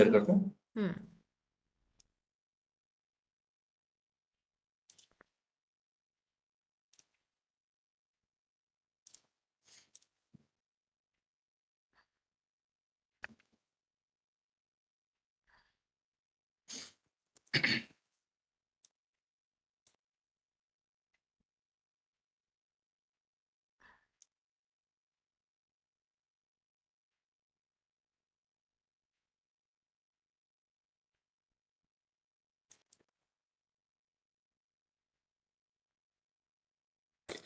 करते हैं। हम्म।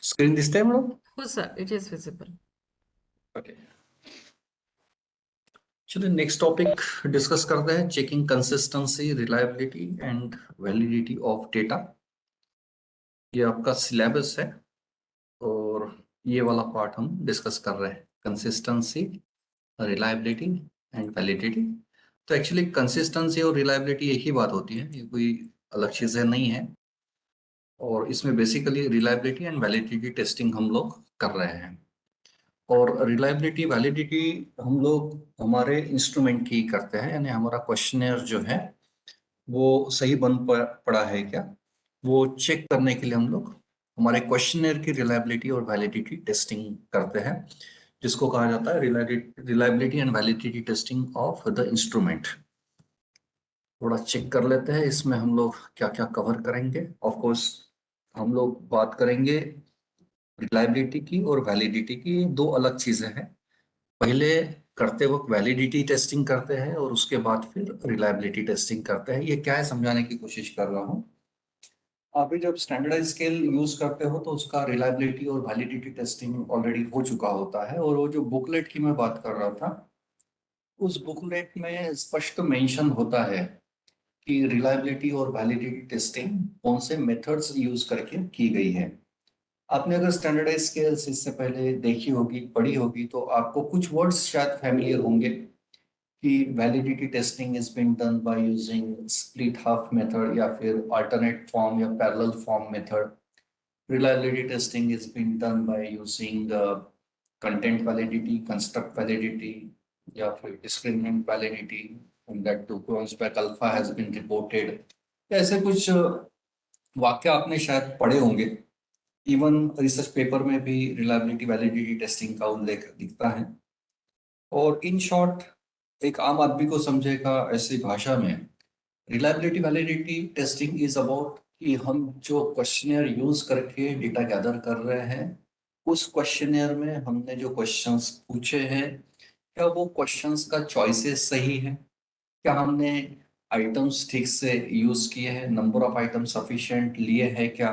स्क्रीन दिसते हैं मैडम? हो sir, it is visible. Okay, चलिए नेक्स्ट टॉपिक डिस्कस करते हैं। Checking consistency, reliability and validity of data. ये आपका सिलेबस है और ये वाला पार्ट हम डिस्कस कर रहे हैं, कंसिस्टेंसी, रिलायबिलिटी एंड वैलिडिटी। तो एक्चुअली कंसिस्टेंसी और रिलायबिलिटी एक ही बात होती है, ये कोई अलग चीज़ें नहीं है। और इसमें basically reliability and validity testing हम लोग कर रहे हैं। और रिलायबिलिटी वैलिडिटी हम लोग हमारे इंस्ट्रूमेंट की करते हैं, यानी हमारा क्वेश्चनर जो है वो सही पड़ा है क्या, वो चेक करने के लिए हम लोग हमारे क्वेश्चनर की रिलायबिलिटी और वैलिडिटी टेस्टिंग करते हैं, जिसको कहा जाता है reliability and validity testing of the instrument. थोड़ा चेक कर लेते हैं इसमें हम लोग क्या क्या कवर करेंगे। ऑफ कोर्स हम लोग बात करेंगे रिलायबिलिटी की और वैलिडिटी की, ये दो अलग चीजें हैं। पहले करते वक्त वैलिडिटी टेस्टिंग करते हैं और उसके बाद फिर रिलायबिलिटी टेस्टिंग करते हैं। ये क्या है समझाने की कोशिश कर रहा हूँ। आप भी जब स्टैंडर्डाइज स्केल यूज करते हो तो उसका रिलायबिलिटी और वैलिडिटी टेस्टिंग ऑलरेडी हो चुका होता है। और वो जो बुकलेट की मैं बात कर रहा था, उस बुकलेट में स्पष्ट मेंशन होता है कि रिलायबिलिटी और वैलिडिटी टेस्टिंग कौन से मेथड्स यूज करके की गई है। आपने अगर स्टैंडर्डाइज स्केल्स इससे पहले देखी होगी, पढ़ी होगी, तो आपको कुछ वर्ड्स शायद फैमिलियर होंगे कि validity testing is been done by using split half method या फिर अल्टरनेट फॉर्म या parallel form method. Reliability testing is been done by using content validity, construct validity या फिर discriminant validity, and that too Kreuzberg alpha has been reported। ऐसे कुछ वाक्य आपने शायद पढ़े होंगे। इवन रिसर्च पेपर में भी रिलायबिलिटी वैलिडिटी टेस्टिंग का उल्लेख दिखता है। और इन शॉर्ट एक आम आदमी को समझेगा ऐसी भाषा में, reliability validity testing is about कि हम जो क्वेश्चनियर यूज करके डेटा गैदर कर रहे हैं, उस क्वेश्चनियर में हमने जो क्वेश्चंस पूछे हैं, क्या वो क्वेश्चंस का चॉइसेस सही है, क्या हमने आइटम्स ठीक से यूज किए हैं, नंबर ऑफ आइटम सफिशिएंट लिए हैं क्या।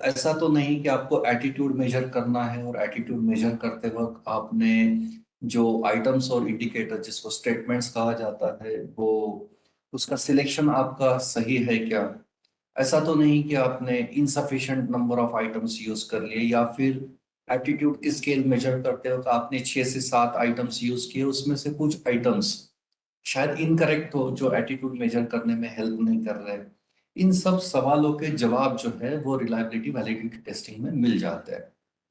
ऐसा तो नहीं कि आपको एटीट्यूड मेजर करना है और एटीट्यूड मेजर करते वक्त आपने जो आइटम्स और इंडिकेटर जिसको स्टेटमेंट्स कहा जाता है, वो उसका सिलेक्शन आपका सही है क्या। ऐसा तो नहीं कि आपने insufficient number of items use कर लिए, या फिर एटीट्यूड की स्केल मेजर करते वक्त आपने 6 से 7 आइटम्स यूज किए, उसमें से कुछ आइटम्स शायद इनकरेक्ट हो जो एटीट्यूड मेजर करने में हेल्प नहीं कर रहे। इन सब सवालों के जवाब जो है वो रिलायबिलिटी वैलिडिटी टेस्टिंग में मिल जाते हैं।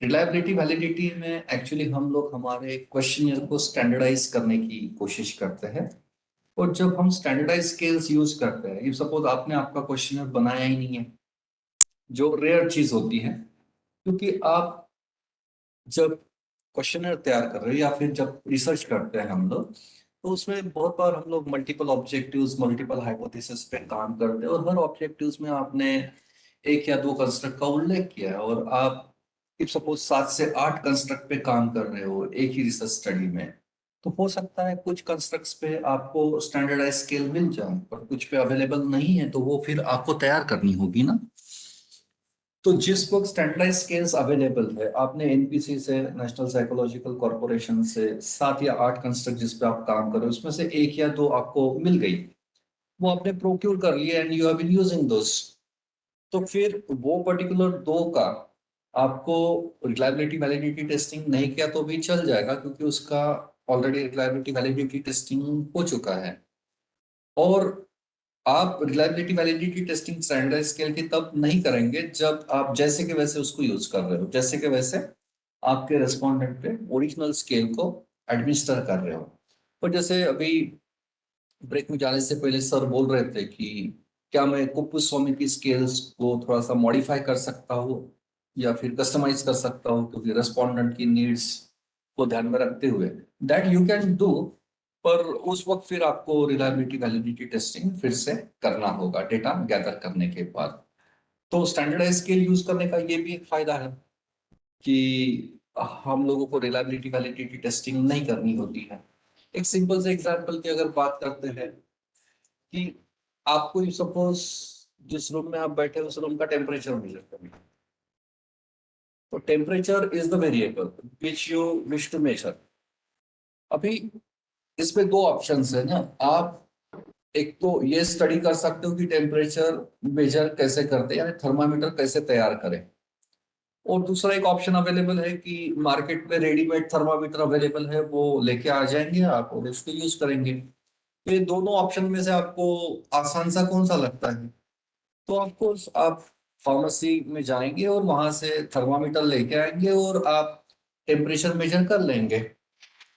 रिलायबिलिटी वैलिडिटी में एक्चुअली हम लोग हमारे क्वेश्चनियर को स्टैंडर्डाइज करने की कोशिश करते हैं। और जब हम स्टैंडर्डाइज स्केल्स यूज करते हैं, सपोज आपने आपका क्वेश्चनियर बनाया ही नहीं है, जो रेयर चीज होती है, क्योंकि आप जब क्वेश्चनर तैयार कर रहे हैं या फिर जब रिसर्च करते हैं हम लोग, तो उसमें बहुत बार हम लोग मल्टीपल ऑब्जेक्टिव्स, मल्टीपल हाइपोथेसिस पे काम करते हैं और हर ऑब्जेक्टिव्स में आपने एक या दो कंस्ट्रक्ट का उल्लेख किया है और आप इफ सपोज 7 से 8 कंस्ट्रक्ट पे काम कर रहे हो एक ही रिसर्च स्टडी में, तो हो सकता है कुछ कंस्ट्रक्ट्स पे आपको स्टैंडर्डाइज स्केल मिल जाए और कुछ पे अवेलेबल नहीं है, तो वो फिर आपको तैयार करनी होगी ना। तो जिस वक्त स्टैंडर्डाइज स्केल्स अवेलेबल है, आपने एनपीसी से, नेशनल साइकोलॉजिकल कॉर्पोरेशन से 7 या 8 कंस्ट्रक्ट जिस पे आप काम कर रहे हो, उसमें से एक या दो आपको मिल गई, वो आपने प्रोक्योर कर लिया and you have been using those. तो फिर वो पर्टिकुलर दो का आपको रिलायबिलिटी वैलिडिटी टेस्टिंग नहीं किया तो भी चल जाएगा, क्योंकि उसका ऑलरेडी रिलायबिलिटी वैलिडिटी टेस्टिंग हो चुका है। और आप reliability validity testing standard scale की तब नहीं करेंगे जब आप जैसे के वैसे उसको यूज कर रहे हो, जैसे के वैसे आपके रेस्पोंडेंट पे ओरिजिनल स्केल को एडमिनिस्टर कर रहे हो। और जैसे अभी ब्रेक में जाने से पहले सर बोल रहे थे कि क्या मैं कुप्पुस्वामी की स्केल्स को थोड़ा सा मॉडिफाई कर सकता हूँ या फिर कस्टमाइज कर सकता हूँ, क्योंकि रेस्पोंडेंट की नीड्स को ध्यान में रखते हुए दैट यू कैन डू। पर उस वक्त फिर आपको रिलायबिलिटी वैलिडिटी टेस्टिंग फिर से करना होगा डेटा गैदर करने के बाद। तो स्टैंडर्डाइज स्केल यूज करने का ये भी एक फायदा है कि हम लोगों को रिलायबिलिटी वैलिडिटी टेस्टिंग नहीं करनी होती है। एक सिंपल से एग्जांपल की अगर बात करते हैं कि आपको सपोज जिस रूम में आप बैठे उस रूम का टेम्परेचर मेजर करना है, तो temperature is the variable which you wish to measure. अभी इसमें दो ऑप्शंस है ना। आप एक तो ये स्टडी कर सकते हो कि टेम्परेचर मेजर कैसे करते हैं, यानी थर्मामीटर कैसे तैयार करें। और दूसरा एक ऑप्शन अवेलेबल है कि मार्केट में रेडीमेड थर्मामीटर अवेलेबल है, वो लेके आ जाएंगे आप और उसको यूज करेंगे। तो ये दोनों ऑप्शन में से आपको आसान सा कौन सा लगता है? तो आपको आप फार्मेसी में जाएंगे और वहां से थर्मामीटर लेके आएंगे और आप टेम्परेचर मेजर कर लेंगे।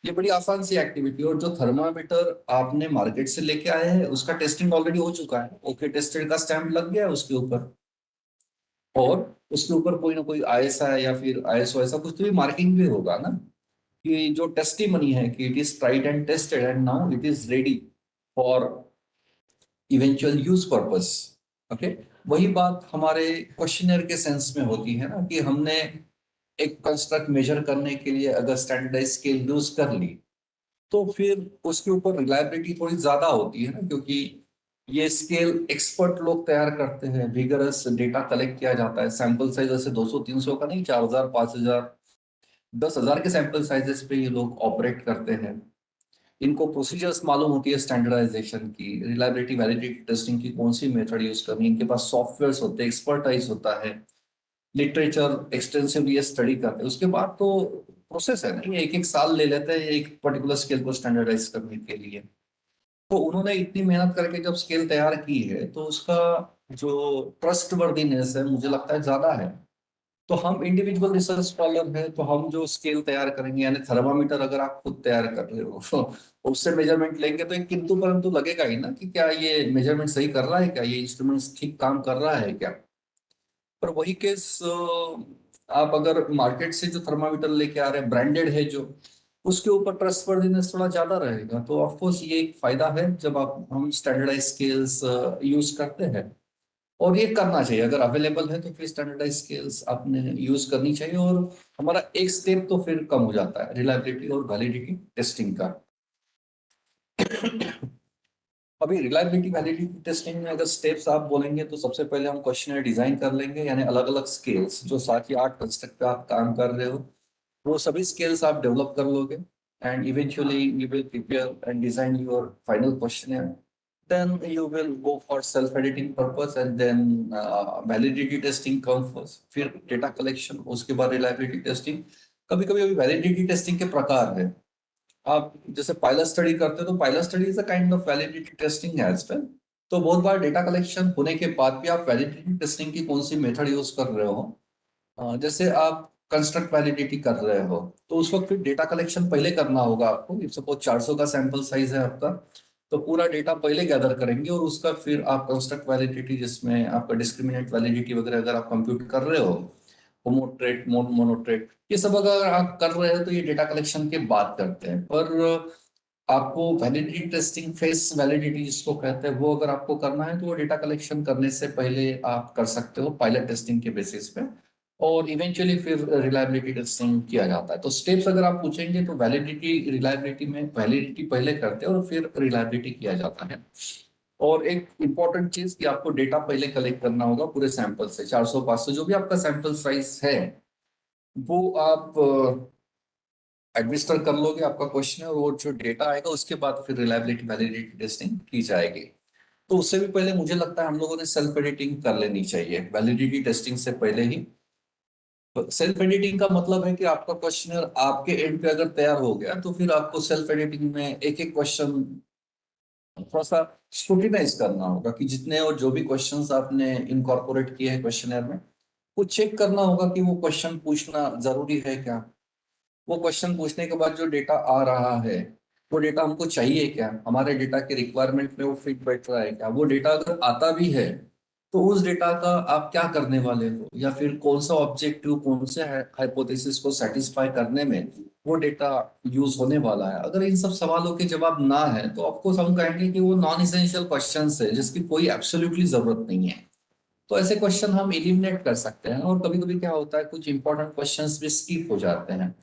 ये बड़ी आसान सी एक्टिविटी। और जो थर्मामीटर आपने मार्केट से लेके आए हैं उसका टेस्टिंग ऑलरेडी हो चुका है, ओके टेस्टेड का स्टैंप लग गया है उसके ऊपर, और उसके ऊपर कोई ना कोई आईएसआई या फिर आईएसओ ऐसा कुछ तो भी मार्किंग भी होगा ना, कि जो टेस्टिमनी है कि it is tried and tested and now it is ready for eventual use purpose. Okay. वही बात हमारे क्वेश्चनर के सेंस में होती है ना, कि हमने एक कंस्ट्रक्ट मेजर करने के लिए अगर स्टैंडर्डाइज स्केल यूज कर ली तो फिर उसके ऊपर रिलायबिलिटी थोड़ी ज्यादा होती है ना, क्योंकि ये स्केल एक्सपर्ट लोग तैयार करते हैं, विगरस डेटा कलेक्ट किया जाता है, सैंपल साइज ऐसे 200-300 का नहीं, 4000 5000 10,000 के सैंपल साइजेस पे ये लोग ऑपरेट करते हैं। इनको प्रोसीजर्स मालूम होती है स्टैंडर्डाइजेशन की, रिलायबिलिटी वैलिडिटी टेस्टिंग की कौन सी मेथड यूज करनी है, इनके पास सॉफ्टवेयर होते हैं, एक्सपर्टाइज होता है, लिटरेचर एक्सटेंसिवली ये स्टडी करते हैं। उसके बाद तो प्रोसेस है नहीं, एक एक साल ले लेते हैं एक पर्टिकुलर स्केल को स्टैंडर्डाइज करने के लिए। तो उन्होंने इतनी मेहनत करके जब स्केल तैयार की है तो उसका जो ट्रस्ट वर्दीनेस है मुझे लगता है ज्यादा है। तो हम इंडिविजुअल रिसर्च स्कॉलर हैं, तो हम जो स्केल तैयार करेंगे, यानी थर्मामीटर अगर आप खुद तैयार कर रहे हो तो उससे मेजरमेंट लेंगे तो एक किंतु परंतु लगेगा ही ना, कि क्या ये मेजरमेंट सही कर रहा है, क्या ये इंस्ट्रूमेंट ठीक काम कर रहा है क्या। पर वही केस आप अगर मार्केट से जो थर्मामीटर लेके आ रहे हैं ब्रांडेड है जो, उसके ऊपर ट्रस्टवर्दीनेस थोड़ा ज्यादा रहेगा। तो ऑफ कोर्स ये एक फायदा है जब आप हम स्टैंडर्डाइज स्केल्स यूज करते हैं। और ये करना चाहिए, अगर अवेलेबल है तो फिर स्टैंडर्डाइज स्केल्स आपने यूज करनी चाहिए, और हमारा एक स्टेप तो फिर कम हो जाता है रिलायबिलिटी और वैलिडिटी टेस्टिंग का। अभी रिलायबिलिटी वैलिडिटी टेस्टिंग में अगर स्टेप्स आप बोलेंगे तो सबसे पहले हम क्वेश्चनर डिजाइन कर लेंगे, यानी अलग अलग स्केल्स जो 7 या 8 कंस्ट्रक्ट पे आप काम कर रहे हो वो सभी स्केल्स आप डेवलप कर लोगे, and eventually you will prepare and design your final questionnaire. then you will go for self editing purpose and then validity testing come first, फिर डेटा कलेक्शन, उसके बाद रिलायबिलिटी टेस्टिंग। कभी कभी अभी वैलिडिटी टेस्टिंग के प्रकार है। आप जैसे पायलट स्टडी करते हो तो pilot study is a kind of validity testing as well. तो बहुत बार डेटा कलेक्शन होने के बाद भी आप वैलिडिटी टेस्टिंग की कौन सी मेथड यूज कर रहे हो, जैसे आप कंस्ट्रक्ट वैलिडिटी कर रहे हो तो उस वक्त फिर डेटा कलेक्शन पहले करना होगा आपको। सपोज 400 का सैंपल साइज है आपका, तो पूरा डेटा पहले गैदर करेंगे और उसका फिर आप कंस्ट्रक्ट वैलिडिटी, जिसमें आपका डिस्क्रिमिनेंट वैलिडिटी वगैरह अगर आप कंप्यूट कर रहे हो, होमोट्रेट मोनोट्रेट ये सब अगर आप कर रहे हो तो ये डेटा कलेक्शन के बाद करते हैं। पर आपको वैलिडिटी टेस्टिंग फेस वैलिडिटी जिसको कहते हैं वो अगर आपको करना है तो वो डेटा कलेक्शन करने से पहले आप कर सकते हो पायलट टेस्टिंग के बेसिस पे, और इवेंचुअली फिर रिलायबिलिटी टेस्टिंग किया जाता है। तो स्टेप्स अगर आप पूछेंगे तो वैलिडिटी रिलायबिलिटी में वैलिडिटी पहले करते हैं और फिर रिलायबिलिटी किया जाता है। और एक इंपॉर्टेंट चीज कि आपको डेटा पहले कलेक्ट करना होगा पूरे सैंपल से, 400-500 जो भी आपका सैंपल साइज है वो आप एडमिनिस्टर कर लोगे आपका क्वेश्चन है, और वो जो डेटा आएगा उसके बाद फिर रिलायबिलिटी वैलिडिटी टेस्टिंग की जाएगी। तो उससे भी पहले मुझे लगता है हम लोगों ने सेल्फ एडिटिंग कर लेनी चाहिए वैलिडिटी टेस्टिंग से पहले ही। सेल्फ एडिटिंग का मतलब है कि आपका क्वेश्चनर आपके एंड पे अगर तैयार हो गया तो फिर आपको सेल्फ एडिटिंग में एक एक क्वेश्चन थोड़ा सा स्क्रूटिनाइज करना होगा, कि जितने और जो भी क्वेश्चंस आपने इनकॉर्पोरेट किए हैं क्वेश्चनर में, वो चेक करना होगा कि वो क्वेश्चन पूछना जरूरी है क्या। वो क्वेश्चन पूछने के बाद जो डेटा आ रहा है वो डेटा हमको चाहिए क्या, हमारे डेटा के रिक्वायरमेंट में वो फिट बैठ रहा है क्या, वो डेटा अगर आता भी है तो उस डेटा का आप क्या करने वाले हो, या फिर कौन सा ऑब्जेक्टिव, कौन से हाइपोथेसिस को सेटिस्फाई करने में वो डेटा यूज होने वाला है। अगर इन सब सवालों के जवाब ना है तो ऑफकोर्स हम कहेंगे कि वो नॉन इसेंशियल क्वेश्चंस है जिसकी कोई एब्सोल्युटली जरूरत नहीं है। तो ऐसे क्वेश्चन हम एलिमिनेट कर सकते हैं। और कभी कभी क्या होता है, कुछ इंपॉर्टेंट क्वेश्चंस भी स्किप हो जाते हैं।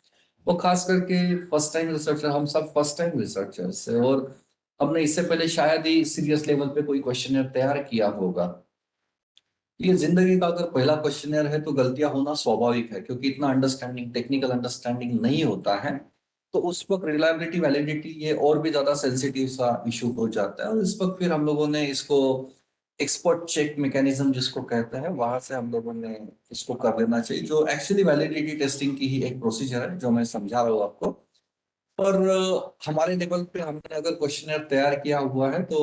वो खास करके फर्स्ट टाइम रिसर्चर, हम सब फर्स्ट टाइम रिसर्चर्स है और हमने इससे पहले शायद ही सीरियस लेवल पे कोई क्वेश्चनर तैयार किया होगा। ये जिंदगी का अगर पहला क्वेश्चनर है तो गलतियां होना स्वाभाविक है, क्योंकि इतना अंडरस्टैंडिंग, टेक्निकल अंडरस्टैंडिंग नहीं होता है। तो उस वक्त रिलायबिलिटी, वैलिडिटी, ये और भी ज्यादा सेंसिटिव सा इशू हो जाता है। और इस वक्त फिर हम लोगों ने इसको एक्सपर्ट चेक मैकेनिज्म जिसको कहते हैं, वहां से हम लोगों ने इसको कर लेना चाहिए, जो एक्चुअली वैलिडिटी टेस्टिंग की ही एक प्रोसीजर है जो मैं समझा रहा हूँ आपको। पर हमारे लेवल पे हमने अगर क्वेश्चनर तैयार किया हुआ है तो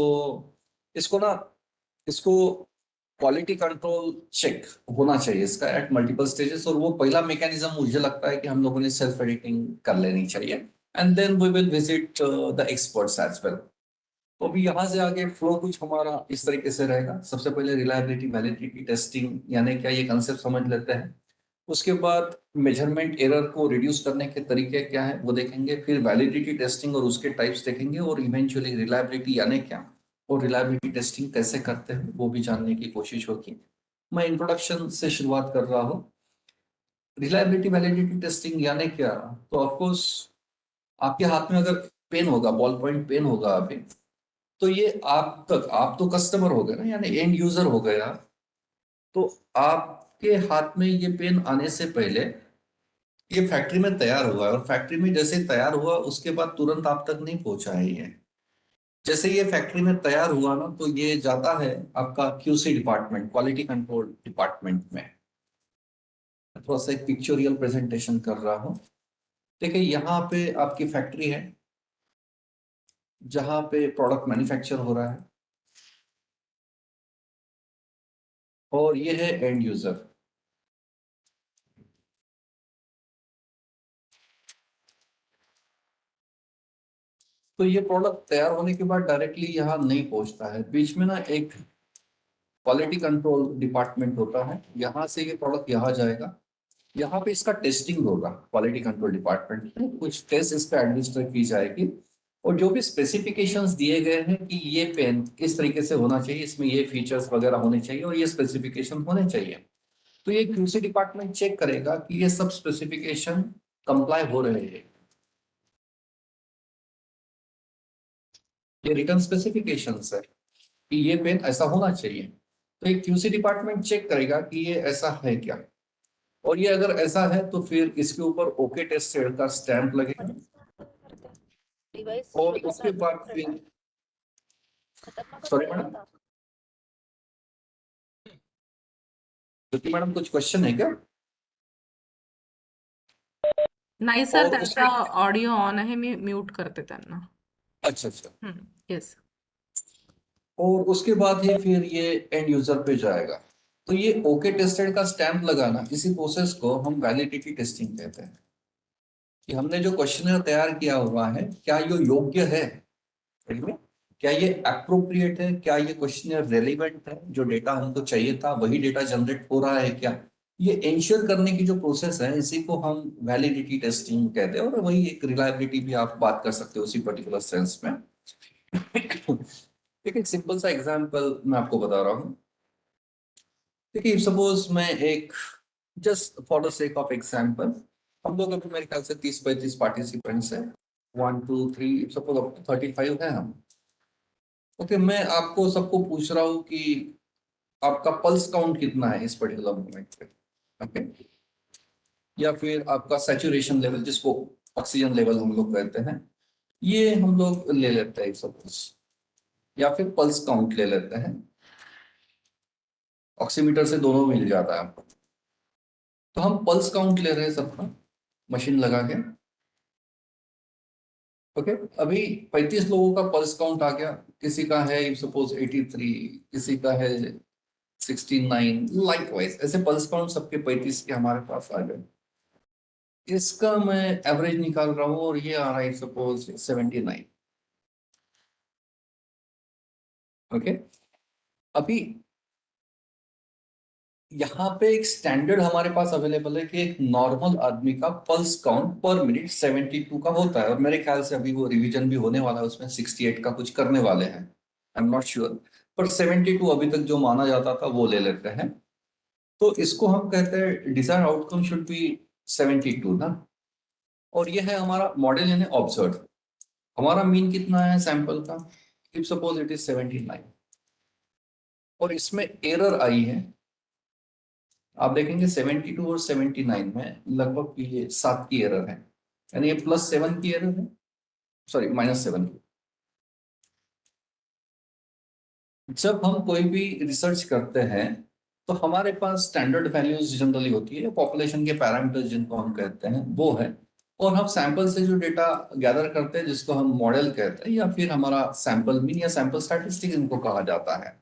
इसको ना, इसको क्वालिटी कंट्रोल चेक होना चाहिए इसका एट मल्टीपल स्टेजेस। और वो पहला मैकेनिज्म मुझे लगता है कि हम लोगों ने सेल्फ एडिटिंग कर लेनी चाहिए, and then we will visit the experts as well. तो अभी यहाँ से आगे फ्लो कुछ हमारा इस तरीके से रहेगा। सबसे पहले रिलायबिलिटी वैलिडिटी टेस्टिंग यानी क्या, ये कंसेप्ट समझ लेते हैं। उसके बाद मेजरमेंट एरर को रिड्यूस करने के तरीके क्या है वो देखेंगे, फिर वैलिडिटी टेस्टिंग और उसके टाइप्स देखेंगे, और इवेंचुअली रिलायबिलिटी यानी क्या और रिलायबिलिटी टेस्टिंग कैसे करते हैं वो भी जानने की कोशिश होगी। मैं इंट्रोडक्शन से शुरुआत कर रहा हूँ। रिलायबिलिटी वैलिडिटी टेस्टिंग यानी क्या, तो ऑफकोर्स आपके हाथ में अगर पेन होगा, बॉल पॉइंट पेन होगा अभी, तो ये आप तक, आप तो कस्टमर हो गए ना, यानी एंड यूजर हो गया। तो आपके हाथ में ये पेन आने से पहले ये फैक्ट्री में तैयार हुआ है, और फैक्ट्री में जैसे तैयार हुआ उसके बाद तुरंत आप तक नहीं पहुंचा है ये। जैसे ये फैक्ट्री में तैयार हुआ ना, तो ये जाता है आपका QC department, quality control department में। थोड़ा सा एक पिक्चोरियल प्रेजेंटेशन कर रहा हूँ। देखिए यहाँ पे आपकी फैक्ट्री है जहाँ पे प्रोडक्ट मैन्युफैक्चर हो रहा है, और ये है एंड यूजर। तो ये प्रोडक्ट तैयार होने के बाद डायरेक्टली यहाँ नहीं पहुंचता है, बीच में ना एक क्वालिटी कंट्रोल डिपार्टमेंट होता है। यहाँ से ये प्रोडक्ट यहाँ जाएगा, यहाँ पे इसका टेस्टिंग होगा क्वालिटी कंट्रोल डिपार्टमेंट में, कुछ टेस्ट इस पे एडमिनिस्टर की जाएगी। और जो भी स्पेसिफिकेशंस दिए गए हैं कि ये पेन इस तरीके से होना चाहिए, इसमें ये फीचर्स वगैरह होने चाहिए और ये स्पेसिफिकेशन होने चाहिए, तो ये क्यूसी डिपार्टमेंट चेक करेगा कि ये सब स्पेसिफिकेशन कंप्लाई हो रहे हैं। ये रिटर्न स्पेसिफिकेशंस है कि ये पेन ऐसा होना चाहिए, तो एक क्यूसी डिपार्टमेंट चेक करेगा कि ये ऐसा है क्या। और ये अगर ऐसा है तो फिर इसके ऊपर ओके टेस्टेड का स्टैंप लगेगा। और उसके बाद फिर, सॉरी मैडम, ज्योति मैडम कुछ क्वेश्चन है क्या? नाही सर, और त्यांचा उसके, ऑडिओ ऑन आहे, मी म्यूट करते त्यांना. अच्छा अच्छा, येस. और उसके बाद ही फिर ये एंड यूजर पे जाएगा। तो ये ओके टेस्टेड का स्टैंप लगाना, इसी प्रोसेस को हम वैलिडिटी टेस्टिंग कहते हैं। कि हमने जो क्वेश्चनर तैयार किया हुआ है क्या ये योग्य है, में क्या ये अप्रोप्रिएट है, क्या ये क्वेश्चन रेलिवेंट है, जो डेटा हमको चाहिए था वही डेटा जनरेट हो रहा है क्या। ये इंश्योर करने की जो प्रोसेस है इसी को हम वैलिडिटी टेस्टिंग कहते हैं, और वही एक रिलायबिलिटी भी आप बात कर सकते हो उसी पर्टिकुलर सेंस में। एक सिंपल सा एग्जांपल मैं आपको बता रहा हूँ। देखिए सपोज मैं एक, just for the sake of example, हम लोग अभी मेरे ख्याल से 30-35 पार्टिसिपेंट्स हैं, 1 2 3, सपोज अब 35 है हम। ओके, मैं आपको सबको पूछ रहा हूँ कि आपका पल्स काउंट कितना है इस पर्टिकुलर मोमेंट पे। ओके, या फिर आपका सैचुरेशन लेवल जिसको ऑक्सीजन लेवल हम लोग कहते हैं, ये हम लोग ले लेते हैं सपोज, या फिर पल्स काउंट ले लेते हैं। ऑक्सीमीटर से दोनों मिल जाता है आपको। तो हम पल्स काउंट ले रहे हैं सबका, मशीन लगा के। ओके, अभी 35 लोगों का पल्स काउंट आ गया। किसी का है सपोज 83, किसी का है 69, लाइक वाइज ऐसे पल्स काउंट सबके 35 के हमारे पास आ गए। इसका मैं एवरेज निकाल रहा हूँ और ये आ रहा है सपोज 79। ओके, अभी यहाँ पे एक स्टैंडर्ड हमारे पास अवेलेबल है कि एक नॉर्मल आदमी का पल्स काउंट पर मिनट 72 का होता है, और मेरे ख्याल से अभी वो रिवीजन भी होने वाला है, उसमें 68 का कुछ करने वाले हैं, आई एम नॉट श्योर, पर 72 अभी तक जो माना जाता था वो ले लेते हैं। तो इसको हम कहते हैं डिजायर्ड आउटकम शुड बी 72 ना। और ये है हमारा मॉडल यानी ऑब्जर्व। हमारा मीन कितना है सैंपल का, इफ सपोज इट इज 79, और इसमें एरर आई है, आप देखेंगे 72 और 79 में लगभग ये 7 की एरर है, यानी ये +7 की एरर है, सॉरी -7 की। जब हम कोई भी रिसर्च करते हैं तो हमारे पास स्टैंडर्ड वैल्यूज जनरली होती है, पॉपुलेशन के पैरामीटर्स जिनको हम कहते हैं वो है, और हम सैंपल से जो डेटा गैदर करते हैं जिसको हम मॉडल कहते हैं, या फिर हमारा सैंपल मीन या सैंपल स्टैटिस्टिक इनको कहा जाता है।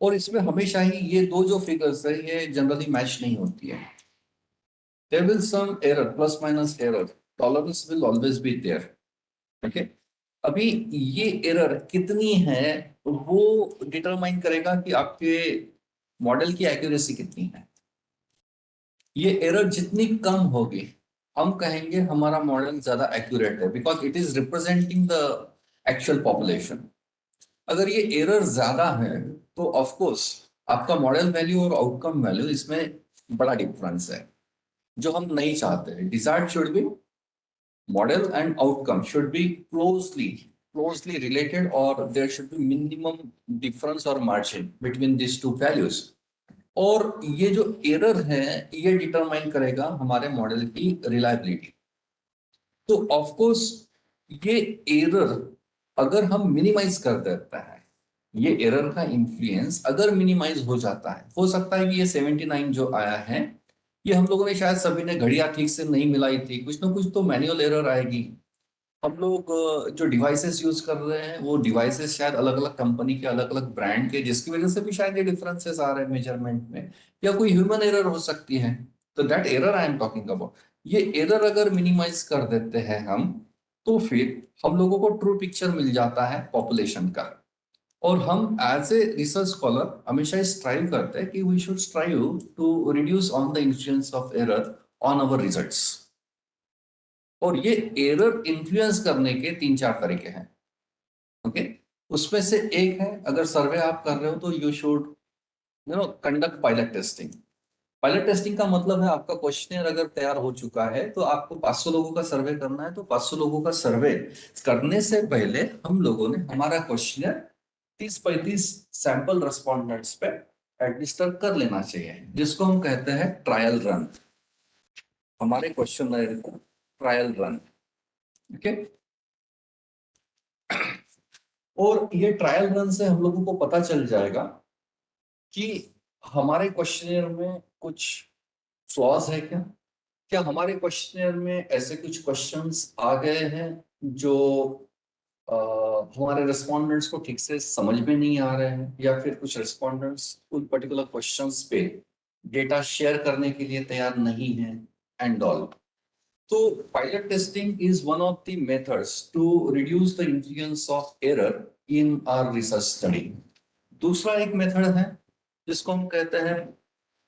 और इसमें हमेशा ही ये दो जो फिगर्स है ये जनरली मैच नहीं होती है, there will some error, plus minus error, tolerance will always be there, okay? अभी ये एरर कितनी है वो डिटरमाइन करेगा कि आपके मॉडल की एक्यूरेसी कितनी है। ये एरर जितनी कम होगी हम कहेंगे हमारा मॉडल ज्यादा एक्यूरेट है, because it is representing the actual population. अगर ये एरर ज्यादा है तो ऑफ कोर्स आपका मॉडल वैल्यू और आउटकम वैल्यू इसमें बड़ा डिफरेंस है, जो हम नहीं चाहते। Desired should be model and outcome should be closely related, or there should be minimum difference or margin between these two values। और ये जो एरर है ये डिटरमाइन करेगा हमारे मॉडल की रिलायबिलिटी। तो ऑफ कोर्स ये एरर अगर हम मिनिमाइज कर देते हैं, ये एरर का इन्फ्लुएंस अगर मिनिमाइज हो जाता है, हो सकता है कि ये 79 जो आया है ये हम लोगों ने शायद सभी ने घड़ियां ठीक से नहीं मिलाई थी, कुछ ना कुछ तो मैनुअल एरर आएगी। हम लोग जो डिवाइसेस यूज कर रहे हैं वो डिवाइसेस शायद अलग अलग कंपनी के अलग अलग ब्रांड के, जिसकी वजह से भी शायद ये डिफरेंसेस आ रहे हैं मेजरमेंट में, या कोई ह्यूमन एरर हो सकती है। तो that error I am talking about, ये एरर अगर मिनिमाइज कर देते हैं हम, तो फिर हम लोगों को ट्रू पिक्चर मिल जाता है पॉपुलेशन का। और हम एज ए रिसर्च स्कॉलर हमेशा स्ट्राइव करते हैं कि we should strive to reduce on the influence of error on our results. और ये एरर इन्फ्लुएंस करने के 3-4 तरीके हैं, ओके? उसमें से एक है, अगर सर्वे आप कर रहे हो तो you should conduct pilot testing. Pilot testing का मतलब है आपका क्वेश्चनर अगर तैयार हो चुका है तो आपको 500 लोगों का सर्वे करना है, तो 500 लोगों का सर्वे करने से पहले हम लोगों ने हमारा क्वेश्चनर 30-35 सैंपल रेस्पोंडेंट्स पे एडमिनिस्टर कर लेना चाहिए, जिसको हम कहते हैं ट्रायल रन। हमारे क्वेश्चनर को ट्रायल रन, ओके? और ये ट्रायल रन से हम लोगों को पता चल जाएगा कि हमारे क्वेश्चनर में कुछ फ्लॉज है क्या, क्या हमारे क्वेश्चनर में ऐसे कुछ क्वेश्चंस आ गए हैं जो अ, हमारे रेस्पोंडेंट्स को ठीक से समझ में नहीं आ रहे हैं, या फिर कुछ रेस्पोंडेंट्स उन पर्टिकुलर क्वेश्चंस पे डेटा शेयर करने के लिए तैयार नहीं है, एंड ऑल। तो pilot testing is one of the methods to reduce the influence of error in our research study। दूसरा एक मेथड है जिसको हम कहते हैं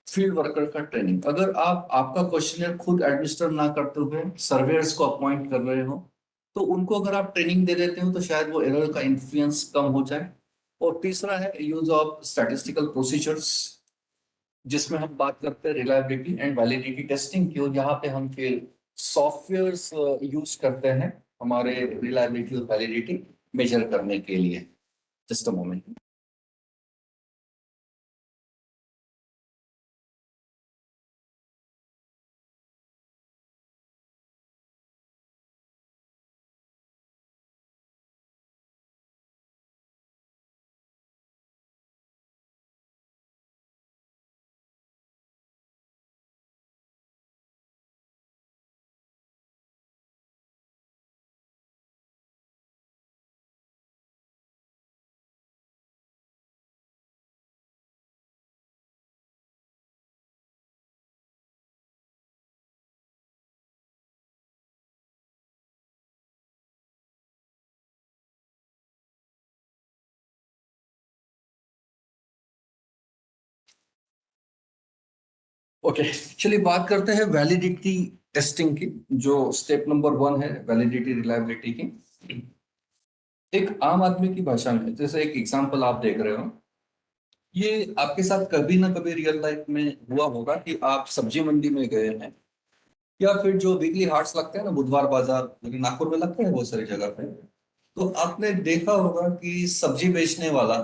फील्ड वर्कर का ट्रेनिंग। अगर आप आपका क्वेश्चनर खुद एडमिनिस्टर ना करते हुए सर्वेयर्स को अपॉइंट कर रहे हो, तो उनको अगर आप ट्रेनिंग दे देते हो तो शायद वो एरर का इन्फ्लुएंस कम हो जाए। और तीसरा है यूज ऑफ स्टैटिस्टिकल प्रोसीजर्स, जिसमें हम बात करते हैं रिलायबिलिटी एंड वैलिडिटी टेस्टिंग की, और यहाँ पे हम फिर सॉफ्टवेयर्स यूज करते हैं हमारे रिलायबिलिटी और वैलिडिटी मेजर करने के लिए। Just a moment. ओके, चलिए बात करते हैं वैलिडिटी टेस्टिंग की, जो स्टेप नंबर 1 है वैलिडिटी रिलायबिलिटी की। एक आम आदमी की भाषा में, जैसे एक एग्जांपल आप देख रहे हो, ये आपके साथ कभी ना कभी रियल लाइफ में हुआ होगा कि आप सब्जी मंडी में गए हैं, या फिर जो वीकली हाट्स लगते हैं ना, बुधवार बाजार, लेकिन नागपुर में लगते हैं बहुत सारी जगह पे। तो आपने देखा होगा कि सब्जी बेचने वाला,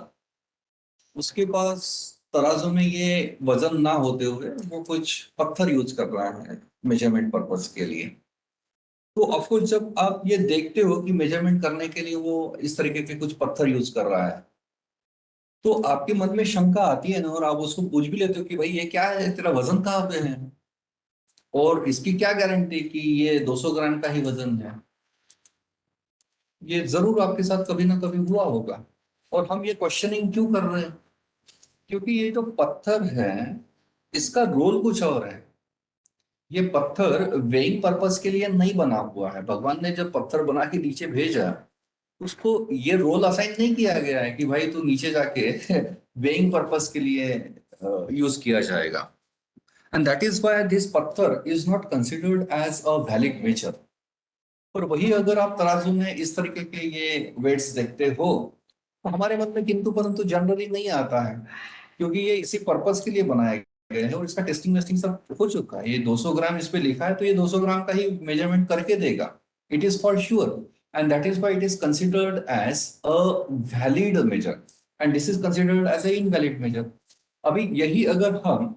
उसके पास तराजू में ये वजन ना होते हुए वो कुछ पत्थर यूज कर रहा है मेजरमेंट पर्पस के लिए। तो ऑफकोर्स जब आप ये देखते हो कि मेजरमेंट करने के लिए वो इस तरीके के कुछ पत्थर यूज कर रहा है, तो आपके मन में शंका आती है ना, और आप उसको पूछ भी लेते हो कि भाई ये क्या है, तेरा वजन कहाँ पे है, और इसकी क्या गारंटी कि ये 200 ग्राम का ही वजन है। ये जरूर आपके साथ कभी ना कभी हुआ होगा। और हम ये क्वेश्चनिंग क्यों कर रहे हैं? क्योंकि ये जो पत्थर है, इसका रोल कुछ और है। ये पत्थर वेइंग पर्पस के लिए नहीं बना हुआ है। भगवान ने जब पत्थर बना के नीचे भेजा, उसको ये रोल असाइन नहीं किया गया है कि भाई तू नीचे जाके वेइंग पर्पस के लिए यूज किया जाएगा। And that is why this पत्थर is not considered as a valid measure. और वही अगर आप तराजू में इस तरीके के ये वेट्स देखते हो, तो हमारे मन में किंतु परंतु जनरली नहीं आता है, क्योंकि ये इसी पर्पस के लिए बनाया गया है और इसका टेस्टिंग वेस्टिंग सब हो चुका है। ये 200 ग्राम इस पे लिखा है, तो ये 200 ग्राम का ही मेजरमेंट करके देगा। It is for sure, and that is why it is considered as a valid measure, and this is considered as a invalid measure. अभी यही अगर हम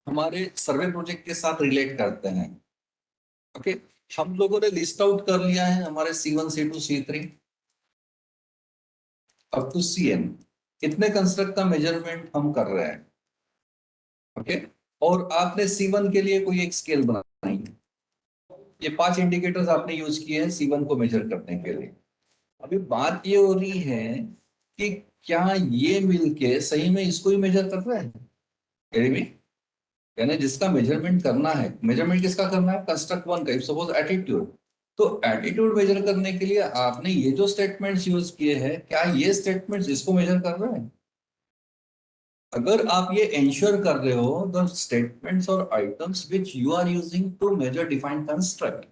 हमारे सर्वे प्रोजेक्ट के साथ रिलेट करते हैं, ओके, हम लोगों ने लिस्ट आउट कर लिया है हमारे C1 C2 C3 up to CN, कितने कंस्ट्रक्ट का मेजरमेंट हम कर रहे हैं। ओके, और आपने C1 के लिए कोई एक स्केल बनाई है। ये 5 इंडिकेटर्स आपने यूज किए हैं C1 को मेजर करने के लिए। अभी बात ये हो रही है कि क्या ये मिलके सही में इसको ही मेजर कर रहे हैं? यानी यानी जिसका मेजरमेंट करना है, मेजरमेंट किसका करना है, कंस्ट्रक्ट 1 का, सपोज एटीट्यूड। तो एटीट्यूड मेजर करने के लिए आपने ये जो स्टेटमेंट्स यूज किए हैं, क्या ये स्टेटमेंट्स इसको मेजर कर रहे हैं? अगर आप ये इंश्योर कर रहे हो द स्टेटमेंट्स और items which you are using to measure defined construct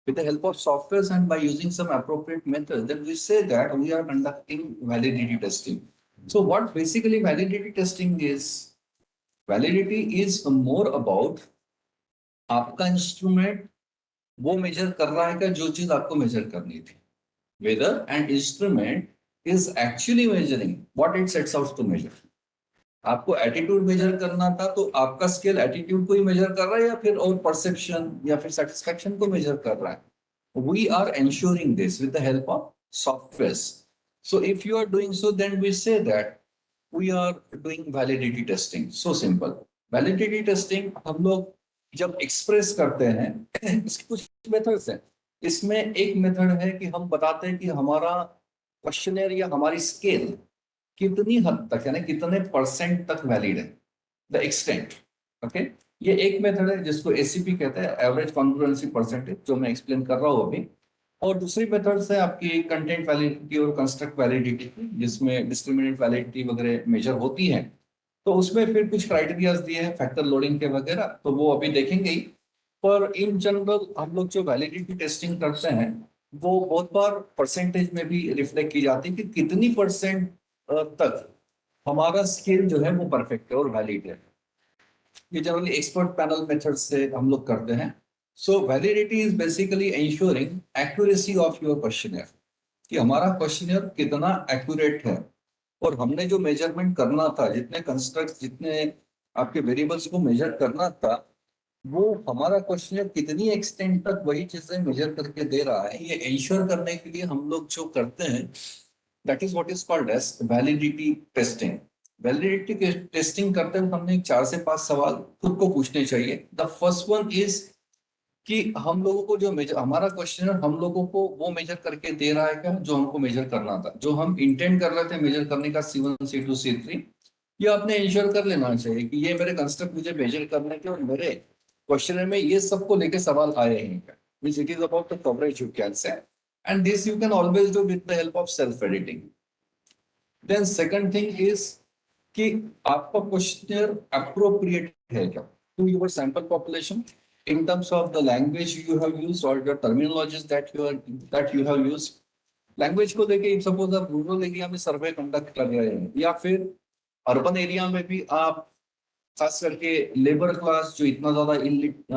with the help of softwares and by using some appropriate methods, then we say that we are conducting validity testing. So what basically validity testing is? Validity is more about आपका instrument वो major कर रहा है क्या जो चीज आपको major करनी थी, whether an instrument is actually measuring what it sets out to measure। आपको एटीट्यूड मेजर करना था, तो आपका स्केल एटीट्यूड को ही मेजर कर रहा है, या फिर और परसेप्शन या फिर सेटिस्फेक्शन को मेजर कर रहा है। We are ensuring this with the help of softwares. So if you are doing so, then we say that we are doing validity testing. So simple। Validity testing हम लोग जब express करते हैं इसके कुछ मेथड्स हैं। इसमें एक मेथड है कि हम बताते हैं कि हमारा क्वेश्चनर या हमारी स्केल कितनी हद तक, यानी कितने परसेंट तक वैलिड है, द एक्सटेंट। ओके, ये एक मेथड है जिसको एसीपी कहते हैं, एवरेज कॉन्ग्रुएंसी परसेंटेज, जो मैं एक्सप्लेन कर रहा हूँ अभी। और दूसरी मेथड्स है आपकी कंटेंट वैलिडिटी और कंस्ट्रक्ट वैलिडिटी, जिसमें डिस्क्रिमिनेंट वैलिडिटी वगैरह मेजर होती है। तो उसमें फिर कुछ क्राइटेरियाज दिए हैं फैक्टर लोडिंग के वगैरह, तो वो अभी देखेंगे ही। पर इन जनरल हम लोग जो वैलिडिटी टेस्टिंग करते हैं, वो बहुत बार परसेंटेज में भी रिफ्लेक्ट की जाती है कि कितनी परसेंट तक हमारा स्केल जो है वो परफेक्ट है और वैलिड है। ये जनरली एक्सपर्ट पैनल मेथड से हम लोग करते हैं। So validity is basically ensuring accuracy of your questionnaire, कि हमारा क्वेश्चनर कितना एक्यूरेट है, और हमने जो मेजरमेंट करना था, जितने कंस्ट्रक्ट, जितने आपके वेरिएबल्स को मेजर करना था, वो हमारा क्वेश्चनर कितनी एक्सटेंट तक वही चीजें मेजर करके दे रहा है, ये इंश्योर करने के लिए हम लोग जो करते हैं, that is what is called as validity testing. Validity testing करते हुए हमने 4 से 5 सवाल खुद को पूछने चाहिए। द फर्स्ट वन इज कि हम लोगों को जो मेजर, हमारा क्वेश्चनर हम लोगों को वो मेजर करके दे रहा है क्या जो हमको मेजर करना था, जो हम इंटेंड कर रहे थे मेजर करने का C1 C2 C3। ये आपने इंश्योर कर लेना चाहिए कि ये मेरे कंस्ट्रक्ट मुझे मेजर करने के, और मेरे क्वेश्चनर में ये सबको लेके सवाल आए हैं, which it is about the coverage you can say, and this you can always do with the help of self editing। Then second thing is कि आपका क्वेश्चनर अप्रोप्रिएट है क्या। to your sample population in terms of the language you have used or the terminologies that you have used. Language को लेके suppose आप rural area में survey conduct कर रहे हैं या फिर अर्बन एरिया में भी आप खास करके लेबर क्लास जो इतना ज्यादा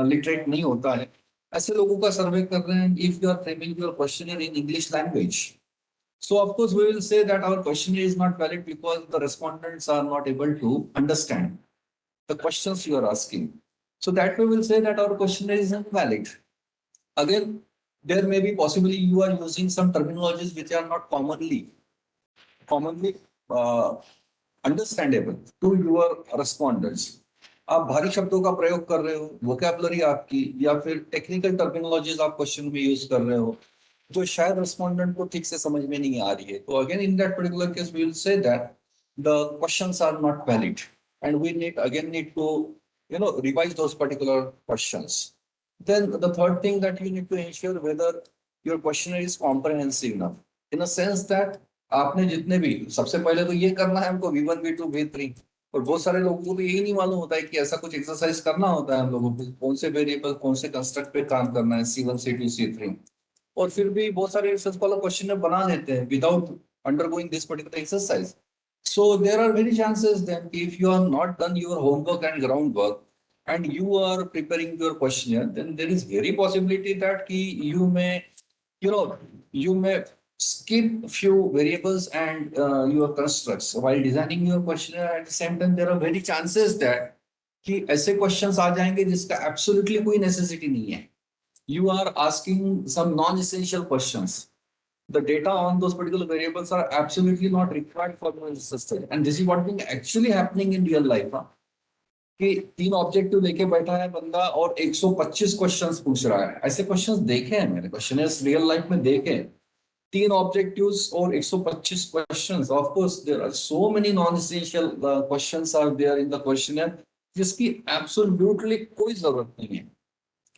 लिटरेट नहीं होता है ऐसे लोगों का सर्वे कर रहे हैं if you are framing your question in English language. So of course we will say that our question is not valid because the respondents are not able to understand the questions you are asking. So that we will say that our question is invalid. Again, there may be possibly you are using some terminologies which are not commonly understandable to your respondents. आप भारी शब्दों का प्रयोग कर रहे हो, vocabulary आपकी या फिर टेक्निकल टर्मिनोलॉजीज आप क्वेश्चन में यूज कर रहे हो जो शायद रेस्पोंडेंट को ठीक से समझ में नहीं आ रही है. तो again in that particular case we will say that the questions are not valid and we need to revise those particular questions. Then the third thing that you need to ensure whether your questionnaire is comprehensive enough in a sense that आपने जितने भी सबसे पहले तो ये करना है हमको V1 V2 V3 और बहुत सारे लोगों को तो यही नहीं मालूम होता है कि ऐसा कुछ एक्सरसाइज करना होता है हम लोगों को कौन से वेरिएबल कौन से कंस्ट्रक्ट पे काम करना है C1 C2 C3 और फिर भी बहुत सारे रिसर्च वाला क्वेश्चन बना लेते हैं without undergoing this particular exercise. So there are many chances that if you have not done your homework and groundwork and you are preparing your questionnaire, then there is very possibility that you may skip few variables and your constructs while designing your questionnaire. At the same time, there are very chances that कि ऐसे questions आ जाएंगे जिसका absolutely कोई necessity नहीं है. You are asking some non-essential questions. The data on those particular variables are absolutely not required for the system. And this is what is actually happening in real life. कि 3 objective लेके बैठा है बंदा और 125 questions पूछ रहा है. ऐसे क्वेश्चंस देखे हैं मैंने क्वेश्चनर्स रियल लाइफ में देखे. 3 ऑब्जेक्टिव्स और 125 questions. Of course there are so many non essential questions are there in the questionnaire जिसकी एब्सोल्युटली कोई जरूरत नहीं है.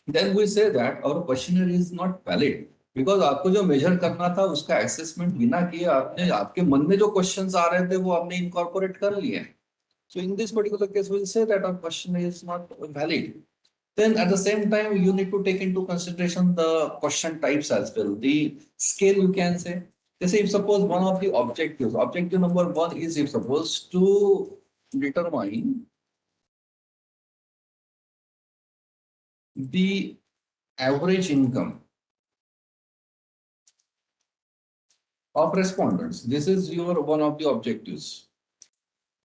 Then we say that our questionnaire is not valid because आपको जो मेजर करना था उसका असेसमेंट बिना किए आपने आपके मन में जो क्वेश्चंस आ रहे थे वो आपने इनकॉर्पोरेट कर लिए. So in this particular case we'll say that our questionnaire is not valid. Then at the same time you need to take into consideration the question types as well, the scale you can say. Let's say if suppose one of the objective number 1 is if suppose to determine the average income of respondents. This is your one of the objectives.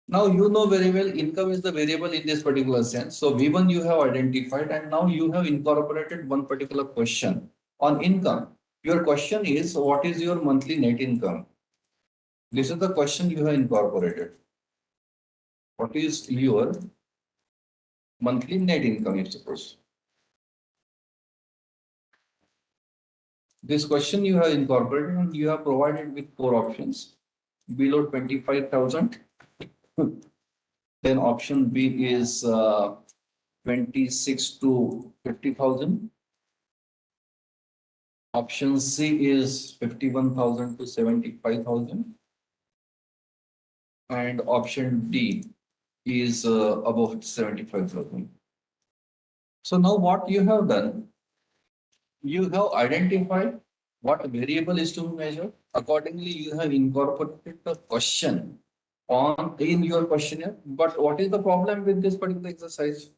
Now you know very well income is the variable in this particular sense. So V1 you have identified and now you have incorporated one particular question on income. Your question is what is your monthly net income? This is the question you have incorporated. What is your monthly net income if suppose? This question you have incorporated and you have provided with 4 options below 25,000. Then option B is 26 to 50,000. Option C is 51,000 to 75,000. And option D is above 75,000. So now what you have done, you have identified what variable is to be measured. Accordingly, you have incorporated the question in your questionnaire. But what is the problem with this particular exercise?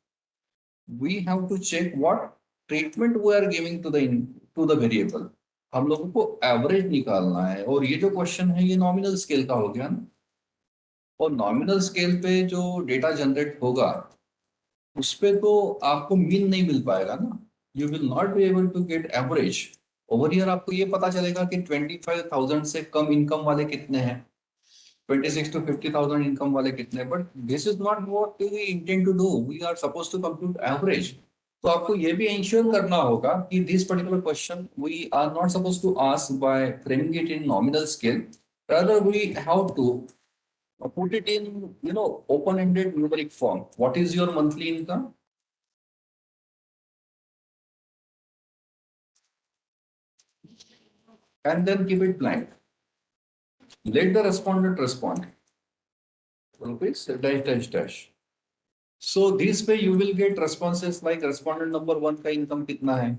We have to check what treatment we are giving to the variable. हम लोगों को average निकालना है और ये जो question है ये नॉमिनल स्केल का हो गया ना. और नॉमिनल स्केल पे जो डेटा जनरेट होगा उस पे तो आपको मीन नहीं मिल पाएगा ना. You will not be able to get average. Over year आपको ये पता चलेगा कि 25,000 से कम इनकम वाले कितने हैं, 26 to 50,000 इनकम वाले कितने. But this is not what we intend to do. We are suppose to compute average. तो आपको ये भी इंश्योर करना होगा कि this particular question we are not suppose to ask by framing it in nominal scale. Rather we have to put it in open-ended numeric form. What is your monthly income? And then keep it blank. Let the respondent respond. Rupees dash dash dash. So this way you will get responses like respondent number 1 का income कितना है,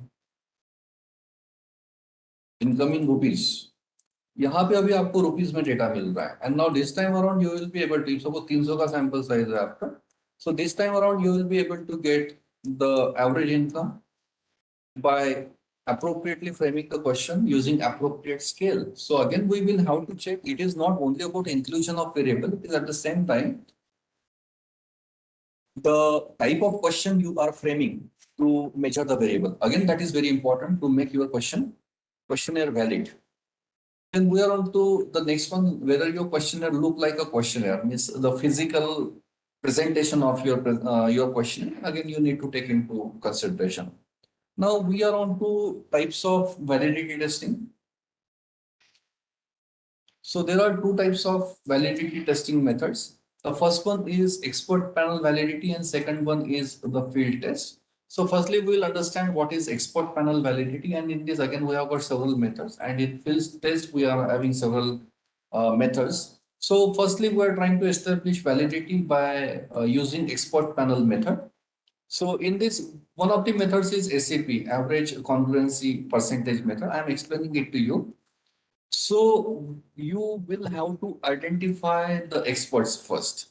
income in rupees. यहाँ पे अभी आपको rupees में data मिल रहा है, and now this time around you will be able to, suppose 300 का सैंपल साइज है आपका, so this time around you will be able to get the average income by appropriately framing the question using appropriate scale. So again, we will have to check. It is not only about inclusion of variable, it is at the same time the type of question you are framing to measure the variable. Again, that is very important to make your questionnaire valid. Then we are on to the next one, whether your questionnaire look like a questionnaire, means the physical presentation of your questionnaire. Again, you need to take into consideration. Now we are on to types of validity testing. So there are two types of validity testing methods. The first one is expert panel validity and second one is the field test. So firstly, we will understand what is expert panel validity, and in this again we have got several methods, and in field test we are having several methods. So firstly, we are trying to establish validity by using expert panel method. So in this, one of the methods is ACP, average congruency percentage method. I am explaining it to you. So you will have to identify the experts first.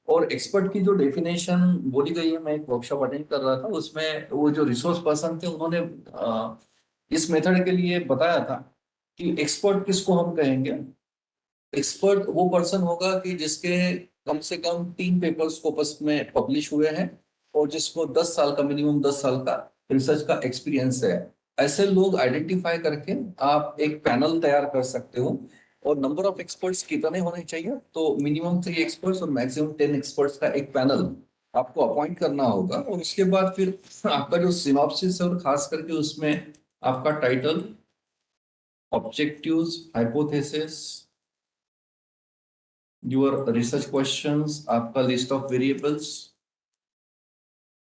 और expert की जो definition बोली गई है, मैं एक workshop attend कर रहा था, उसमें वो जो रिसोर्स पर्सन थे उन्होंने इस मेथड के लिए बताया था कि एक्सपर्ट किसको हम कहेंगे। एक्सपर्ट वो पर्सन होगा कि जिसके कम से कम 3 पेपर्स स्कोपस में पब्लिश हुए हैं और जिसको 10 साल का, मिनिमम 10 साल का रिसर्च का एक्सपीरियंस है। ऐसे लोग आइडेंटिफाई करके आप एक पैनल तैयार कर सकते हो। और नंबर ऑफ एक्सपर्ट्स कितने होने चाहिए, तो मिनिमम 3 एक्सपर्ट्स और मैक्सिमम 10 एक्सपर्ट्स का एक पैनल आपको अपॉइंट करना होगा। और उसके बाद फिर आपका जो सिनॉप्सिस है, और खास करके उसमें आपका title, objectives, hypothesis, your research questions, आपका list of variables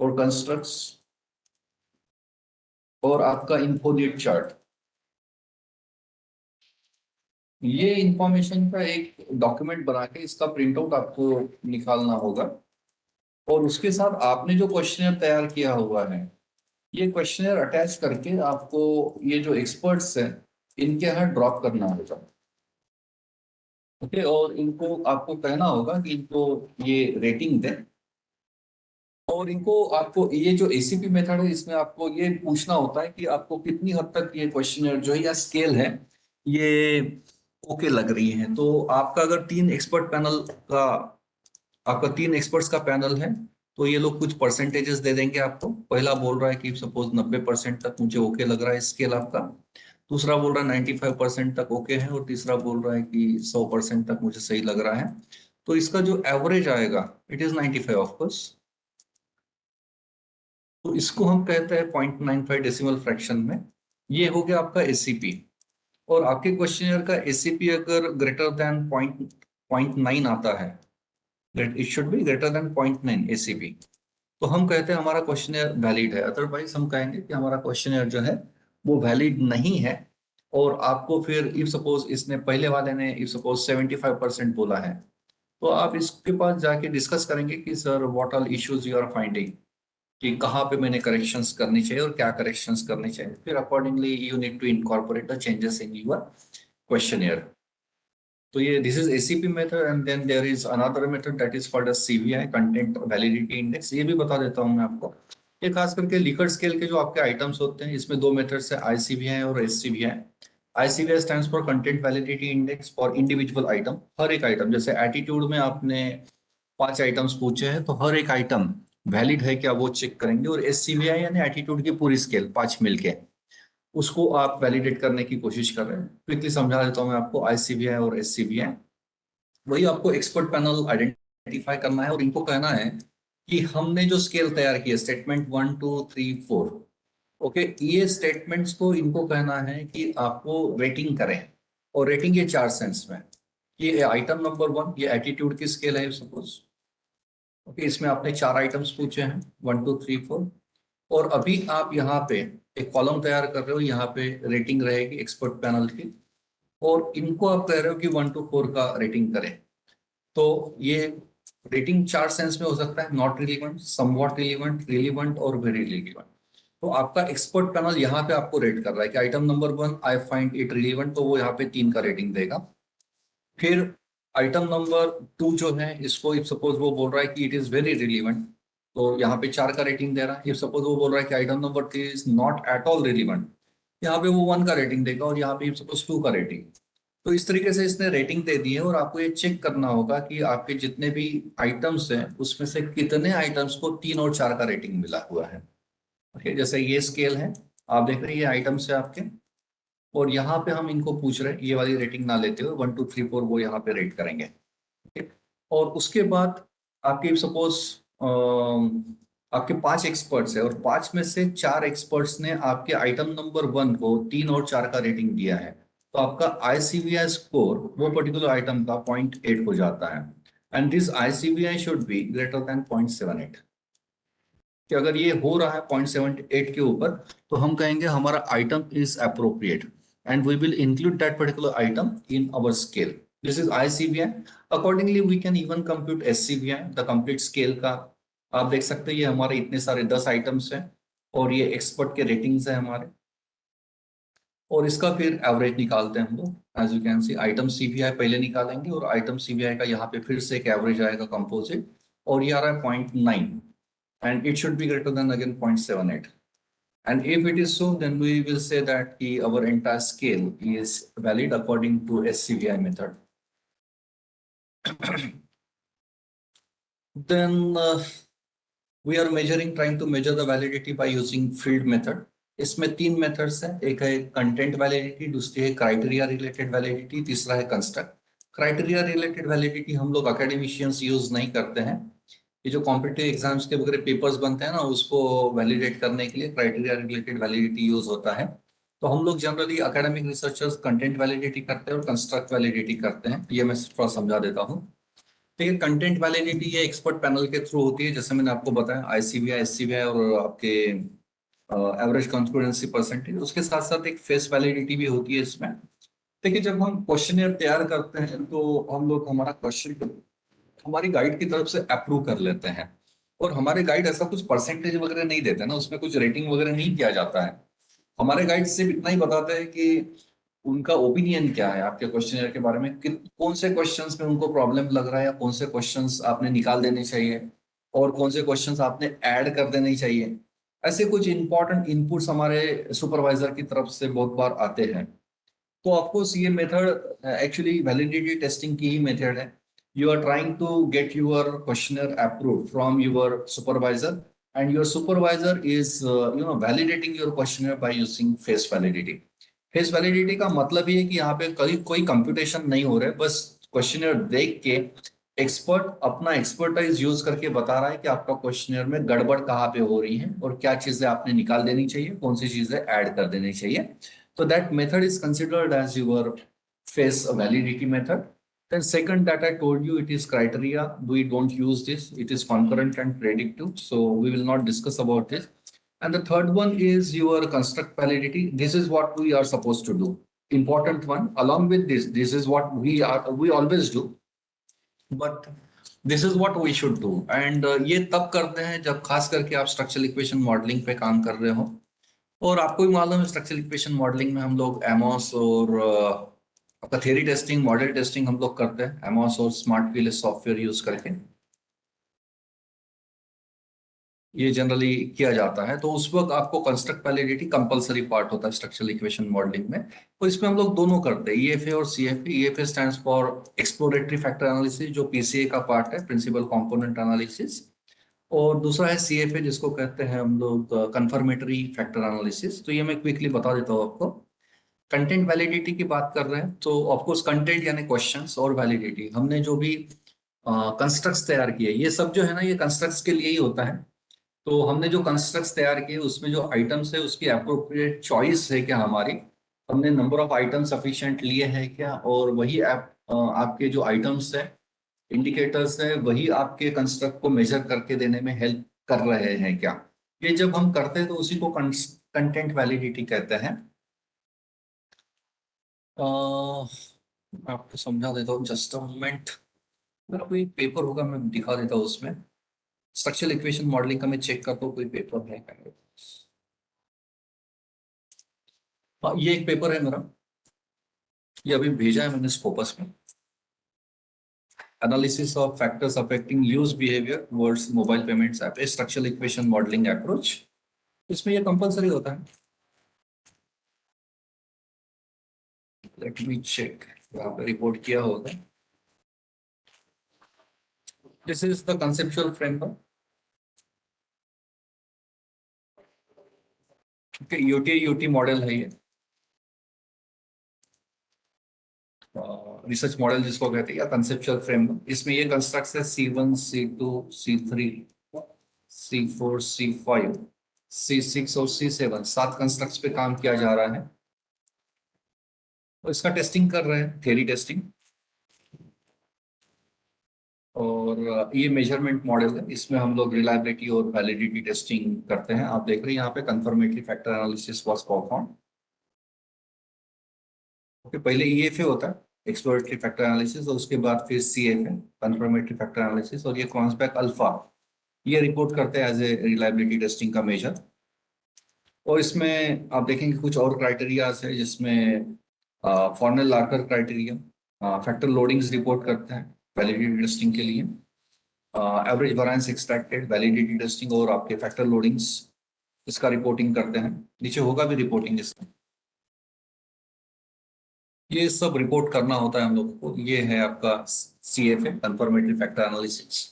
और constructs, और आपका इन्फोलीट चार्ट, ये इंफॉर्मेशन का एक डॉक्यूमेंट बना के इसका प्रिंट आउट आपको निकालना होगा। और उसके साथ आपने जो क्वेश्चनर तैयार किया हुआ है, ये क्वेश्चनर अटैच करके आपको ये जो एक्सपर्ट्स हैं इनके यहाँ ड्रॉप करना होगा। ओके, और इनको आपको कहना होगा कि इनको ये रेटिंग दें। और इनको आपको ये जो एसीपी मेथड है, इसमें आपको ये पूछना होता है कि आपको कितनी हद तक ये क्वेश्चनर जो है या स्केल है ये ओके लग रही है। तो आपका अगर 3 एक्सपर्ट पैनल का, आपका 3 एक्सपर्ट्स का पैनल है, तो ये लोग कुछ परसेंटेजेस दे देंगे आपको। पहला बोल रहा है कि सपोज 90% तक मुझे ओके लग रहा है स्केल आपका, दूसरा बोल रहा है 95% तक ओके है, और तीसरा बोल रहा है कि 100% तक मुझे सही लग रहा है। तो इसका जो एवरेज आएगा इट इज 95 ऑफ कोर्स। तो इसको हम कहते हैं 0.95 डेसिमल फ्रैक्शन में। ये हो गया आपका एससीपी। और आपके क्वेश्चनर का एससीपी अगर ग्रेटर देन 0.9 आता है, it should be greater then 0.9 SCP, तो हम कहते हैं हमारा क्वेश्चनर वैलिड है। अदरवाइज हम कहेंगे कि हमारा क्वेश्चनर जो है वो वैलिड नहीं है। और आपको फिर इफ सपोज इसने पहले वाले ने इफ सपोज 75% बोला है, तो आप इसके पास जाके डिस्कस करेंगे कि sir what all issues you are finding, कि कहाँ पे मैंने करेक्शंस करनी चाहिए और क्या करेक्शंस करनी चाहिए। फिर accordingly you need to incorporate the changes in your questionnaire. तो ये this is ACP method, and then there is another method that is called as CVI, content validity index. ये भी बता देता हूँ मैं आपको। ये खास करके लिकर्ट स्केल के जो आपके आइटम्स होते हैं, इसमें 2 मेथड्स है, आईसीवीआई और SCVI. ICVI stands for content validity index for individual item. हर एक आइटम, जैसे एटीट्यूड में आपने 5 आइटम्स पूछे हैं, तो हर एक आइटम वैलिड है क्या वो चेक करेंगे। और एससीवीआई यानी एटीट्यूड की पूरी स्केल 5 मिलके, उसको आप वैलिडेट करने की कोशिश कर रहे हैं। क्विकली समझा देता हूँ मैं आपको। आईसीवीआई और एससीवीआई, वही आपको एक्सपर्ट पैनल आइडेंटिफाई करना है और इनको कहना है कि हमने जो स्केल तैयार की है, स्टेटमेंट 1 2 3 4, ओके, ये स्टेटमेंट्स को इनको कहना है कि आपको रेटिंग करें। और रेटिंग ये 4 सेंस में। ये आइटम नंबर 1, ये एटीट्यूड की स्केल है सपोज, ओके, इसमें आपने 4 आइटम्स पूछे हैं 1 2 3 4। और अभी आप यहाँ पे एक कॉलम तैयार कर रहे हो, यहाँ पे रेटिंग रहेगी एक्सपर्ट पैनल की, और इनको आप कह रहे हो कि 1 to 4 का रेटिंग करें। तो ये रेटिंग चार सेंस में हो सकता है, not relevant, somewhat relevant, relevant और वेरी रिलीवेंट। तो आपका एक्सपर्ट पैनल यहाँ पे आपको रेट कर रहा है कि item number 1 I find it relevant, तो वो यहाँ पे 3 का रेटिंग देगा। फिर आइटम नंबर 2 जो है, इसको इफ सपोज वो बोल रहा है कि इट इज वेरी रिलीवेंट, तो यहाँ पे 4 का रेटिंग दे रहा है। इफ सपोज वो बोल रहा है कि item number 3 is not at all relevant, यहाँ पे वो 1 का रेटिंग देगा, और यहाँ पे इफ सपोज 2 का रेटिंग। तो इस तरीके से इसने रेटिंग दे दी है, और आपको ये चेक करना होगा कि आपके जितने भी आइटम्स हैं उसमें से कितने आइटम्स को 3 और 4 का रेटिंग मिला हुआ है। ओके, जैसे ये स्केल है, आप देख रहे हैं ये आइटम्स है आपके, और यहाँ पे हम इनको पूछ रहे हैं, ये वाली रेटिंग ना लेते हुए 1 2 3 4 वो यहाँ पे रेट करेंगे। ठीक है? और उसके बाद आपके सपोज आपके 5 एक्सपर्ट्स है, और 5 में से 4 एक्सपर्ट्स ने आपके आइटम नंबर 1 को 3 और 4 का रेटिंग दिया है, तो आपका आईसीवीआई स्कोर वो पर्टिकुलर आइटम का 0.8 हो जाता है। And this ICVI should be greater than 0.78। कि अगर ये हो रहा है 0.78 के ऊपर, तो हम कहेंगे हमारा item is appropriate, and we will include that particular item in our scale. This is ICVI. Accordingly we can even compute SCVI, the complete scale का। आप देख सकते हैं ये हमारे इतने सारे 10 आइटम्स हैं, और ये एक्सपर्ट के रेटिंग्स हैं हमारे, और इसका फिर एवरेज निकालते हैं हम लोग। As you can see, item CVI पहले निकालेंगे, और आइटम सीवीआई का यहाँ पे फिर से एक एवरेज आएगा कंपोजिट, और ये आ रहा है 0.9, and it should be greater than again 0.78. And if it is so, then we will say that our entire scale is valid according to SCVI method. Then we are trying to measure the validity by using field method. इसमें 3 methods हैं, एक है content validity, दूसरी है criteria related validity, तीसरा है construct. Criteria related validity हम लोग अकेडमिशियंस यूज नहीं करते हैं। ये जो कॉम्पिटिटिव एग्जाम्स के वगैरह पेपर्स बनते हैं ना, उसको वैलिडेट करने के लिए क्राइटेरिया रिलेटेड वैलिडिटी यूज होता है। तो हम लोग generally academic researchers content validity करते हैं और कंस्ट्रक्ट वैलिडिटी करते हैं। ये मैं थोड़ा समझा देता हूँ। ठीक है, कंटेंट वैलिडिटी ये एक्सपर्ट पैनल के थ्रू होती है, जैसे मैंने आपको बताया आईसीवीआई, एससीवीआई और आपके एवरेज कॉन्फिडेंसी परसेंटेज। उसके साथ साथ एक फेस वैलिडिटी भी होती है इसमें। देखिए, जब हम क्वेश्चन तैयार करते हैं तो हम लोग हमारा क्वेश्चन हमारी गाइड की तरफ से अप्रूव कर लेते हैं, और हमारे गाइड ऐसा कुछ परसेंटेज वगैरह नहीं देते ना, उसमें कुछ रेटिंग वगैरह नहीं किया जाता है। हमारे गाइड सिर्फ इतना ही बताते हैं कि उनका ओपिनियन क्या है आपके क्वेश्चन के बारे में, कि कौन से क्वेश्चंस में उनको प्रॉब्लम लग रहा है, या कौन से क्वेश्चंस आपने निकाल देने चाहिए, और कौन से क्वेश्चंस आपने ऐड कर देने चाहिए। ऐसे कुछ इंपॉर्टेंट इनपुट्स हमारे सुपरवाइजर की तरफ से बहुत बार आते हैं। तो ऑफकोर्स ये मेथड एक्चुअली वैलिडिटी टेस्टिंग की ही मेथड है। You are trying to get your questionnaire approved from your supervisor, and your supervisor is validating your questionnaire by using face validity. Face validity का मतलब ये है कि यहाँ पे कोई कंप्यूटेशन नहीं हो रहा है, बस क्वेश्चनर देख के एक्सपर्ट अपना एक्सपर्टाइज यूज करके बता रहा है कि आपका क्वेश्चनर में गड़बड़ कहाँ पे हो रही है, और क्या चीजें आपने निकाल देनी चाहिए, कौन सी चीजें ऐड कर देनी चाहिए। तो that method is considered as your face validity method. Then second that I told you, it is criteria. We don't use this. It is concurrent and predictive. So we will not discuss about this. And the third one is your construct validity. This is what we are supposed to do. Important one. Along with this, this is what we always do. But this is what we should do. And ये तब करते हैं जब खास करके आप structural equation modelling पे काम कर रहे हो। और आपको भी मालूम है स्ट्रक्चरल इक्वेशन मॉडलिंग में हम लोग एमोस और आपका थ्योरी टेस्टिंग, मॉडल टेस्टिंग हम लोग करते हैं एमोस और स्मार्ट पीएलएस सॉफ्टवेयर यूज करके। ये जनरली किया जाता है, तो उस वक्त आपको कंस्ट्रक्ट वैलिडिटी कंपलसरी पार्ट होता है स्ट्रक्चरल इक्वेशन मॉडलिंग में। तो इसमें हम लोग दोनों करते हैं, ईएफए और CFA. EFA stands for exploratory factor analysis, जो पीसीए का पार्ट है, प्रिंसिपल कंपोनेंट एनालिसिस। और दूसरा है सीएफए, जिसको कहते हैं हम लोग कंफर्मेटरी फैक्टर एनालिसिस। तो ये मैं क्विकली बता देता हूँ आपको। कंटेंट वैलिडिटी की बात कर रहे हैं, तो ऑफकोर्स कंटेंट यानी क्वेश्चंस, और वैलिडिटी हमने जो भी कंस्ट्रक्ट्स तैयार किए, ये सब जो है ना, ये कंस्ट्रक्ट्स के लिए ही होता है। तो हमने जो कंस्ट्रक्ट्स तैयार किए उसमें जो आइटम्स है उसकी अप्रोप्रिएट चॉइस है क्या हमारी, हमने नंबर ऑफ आइटम सफिशिएंट लिए हैं क्या, और वही आपके जो आइटम्स है, इंडिकेटर्स है, वही आपके कंस्ट्रक्ट को मेजर करके देने में हेल्प कर रहे हैं क्या। ये जब हम करते हैं तो उसी को कंटेंट वैलिडिटी कहते हैं। मैं आपको समझा देता हूँ, जस्ट अ मोमेंट। मेरा कोई पेपर होगा, मैं दिखा देता हूँ उसमें। स्ट्रक्चरल इक्वेशन मॉडलिंग का मैं चेक करता हूँ कोई पेपर है क्या। हाँ, ये एक पेपर है मेरा, ये अभी भेजा है मैंने स्कोपस में। Analysis of factors affecting use behaviour words mobile payments app, structural equation modelling approach. इसमें ये कंपलसरी होता है। लेट मी चेक, यहाँ पे रिपोर्ट किया होगा। This is the conceptual framework. UT UT model है ये, रिसर्च मॉडल जिसको कहते हैं, या कंसेप्चुअल फ्रेमवर्क। इसमें ये कंस्ट्रक्ट्स है C1 C2 C3 C4 C5 C6 और C7, 7 कंस्ट्रक्ट्स पे काम किया जा रहा है। और इसका टेस्टिंग कर रहे हैं, थ्योरी टेस्टिंग। और ये मेजरमेंट मॉडल है, इसमें हम लोग रिलायबिलिटी और वैलिडिटी टेस्टिंग करते हैं। आप देख रहे हैं यहाँ पे confirmatory factor analysis was perform. Okay, पहले EFA होता है, एक्सप्लोरेटरी फैक्टर एनालिसिस, और उसके बाद फिर CFA, कंफर्मेटरी फैक्टर एनालिसिस, और ये कॉन्सबैक अल्फा, ये रिपोर्ट करते हैं एज ए रिलायबिलिटी टेस्टिंग का मेजर। और इसमें आप देखेंगे कुछ और क्राइटेरियाज है, जिसमें फॉर्नल लार्कर क्राइटेरिया, फैक्टर लोडिंग्स रिपोर्ट करते हैं वैलिडिटी टेस्टिंग के लिए, average variance extracted validity testing, और आपके फैक्टर लोडिंग्स, इसका रिपोर्टिंग करते हैं। नीचे होगा भी रिपोर्टिंग इसका। ये सब रिपोर्ट करना होता है हम लोगों को। ये है आपका CFA, कंफर्मेटरी फैक्टर एनालिसिस,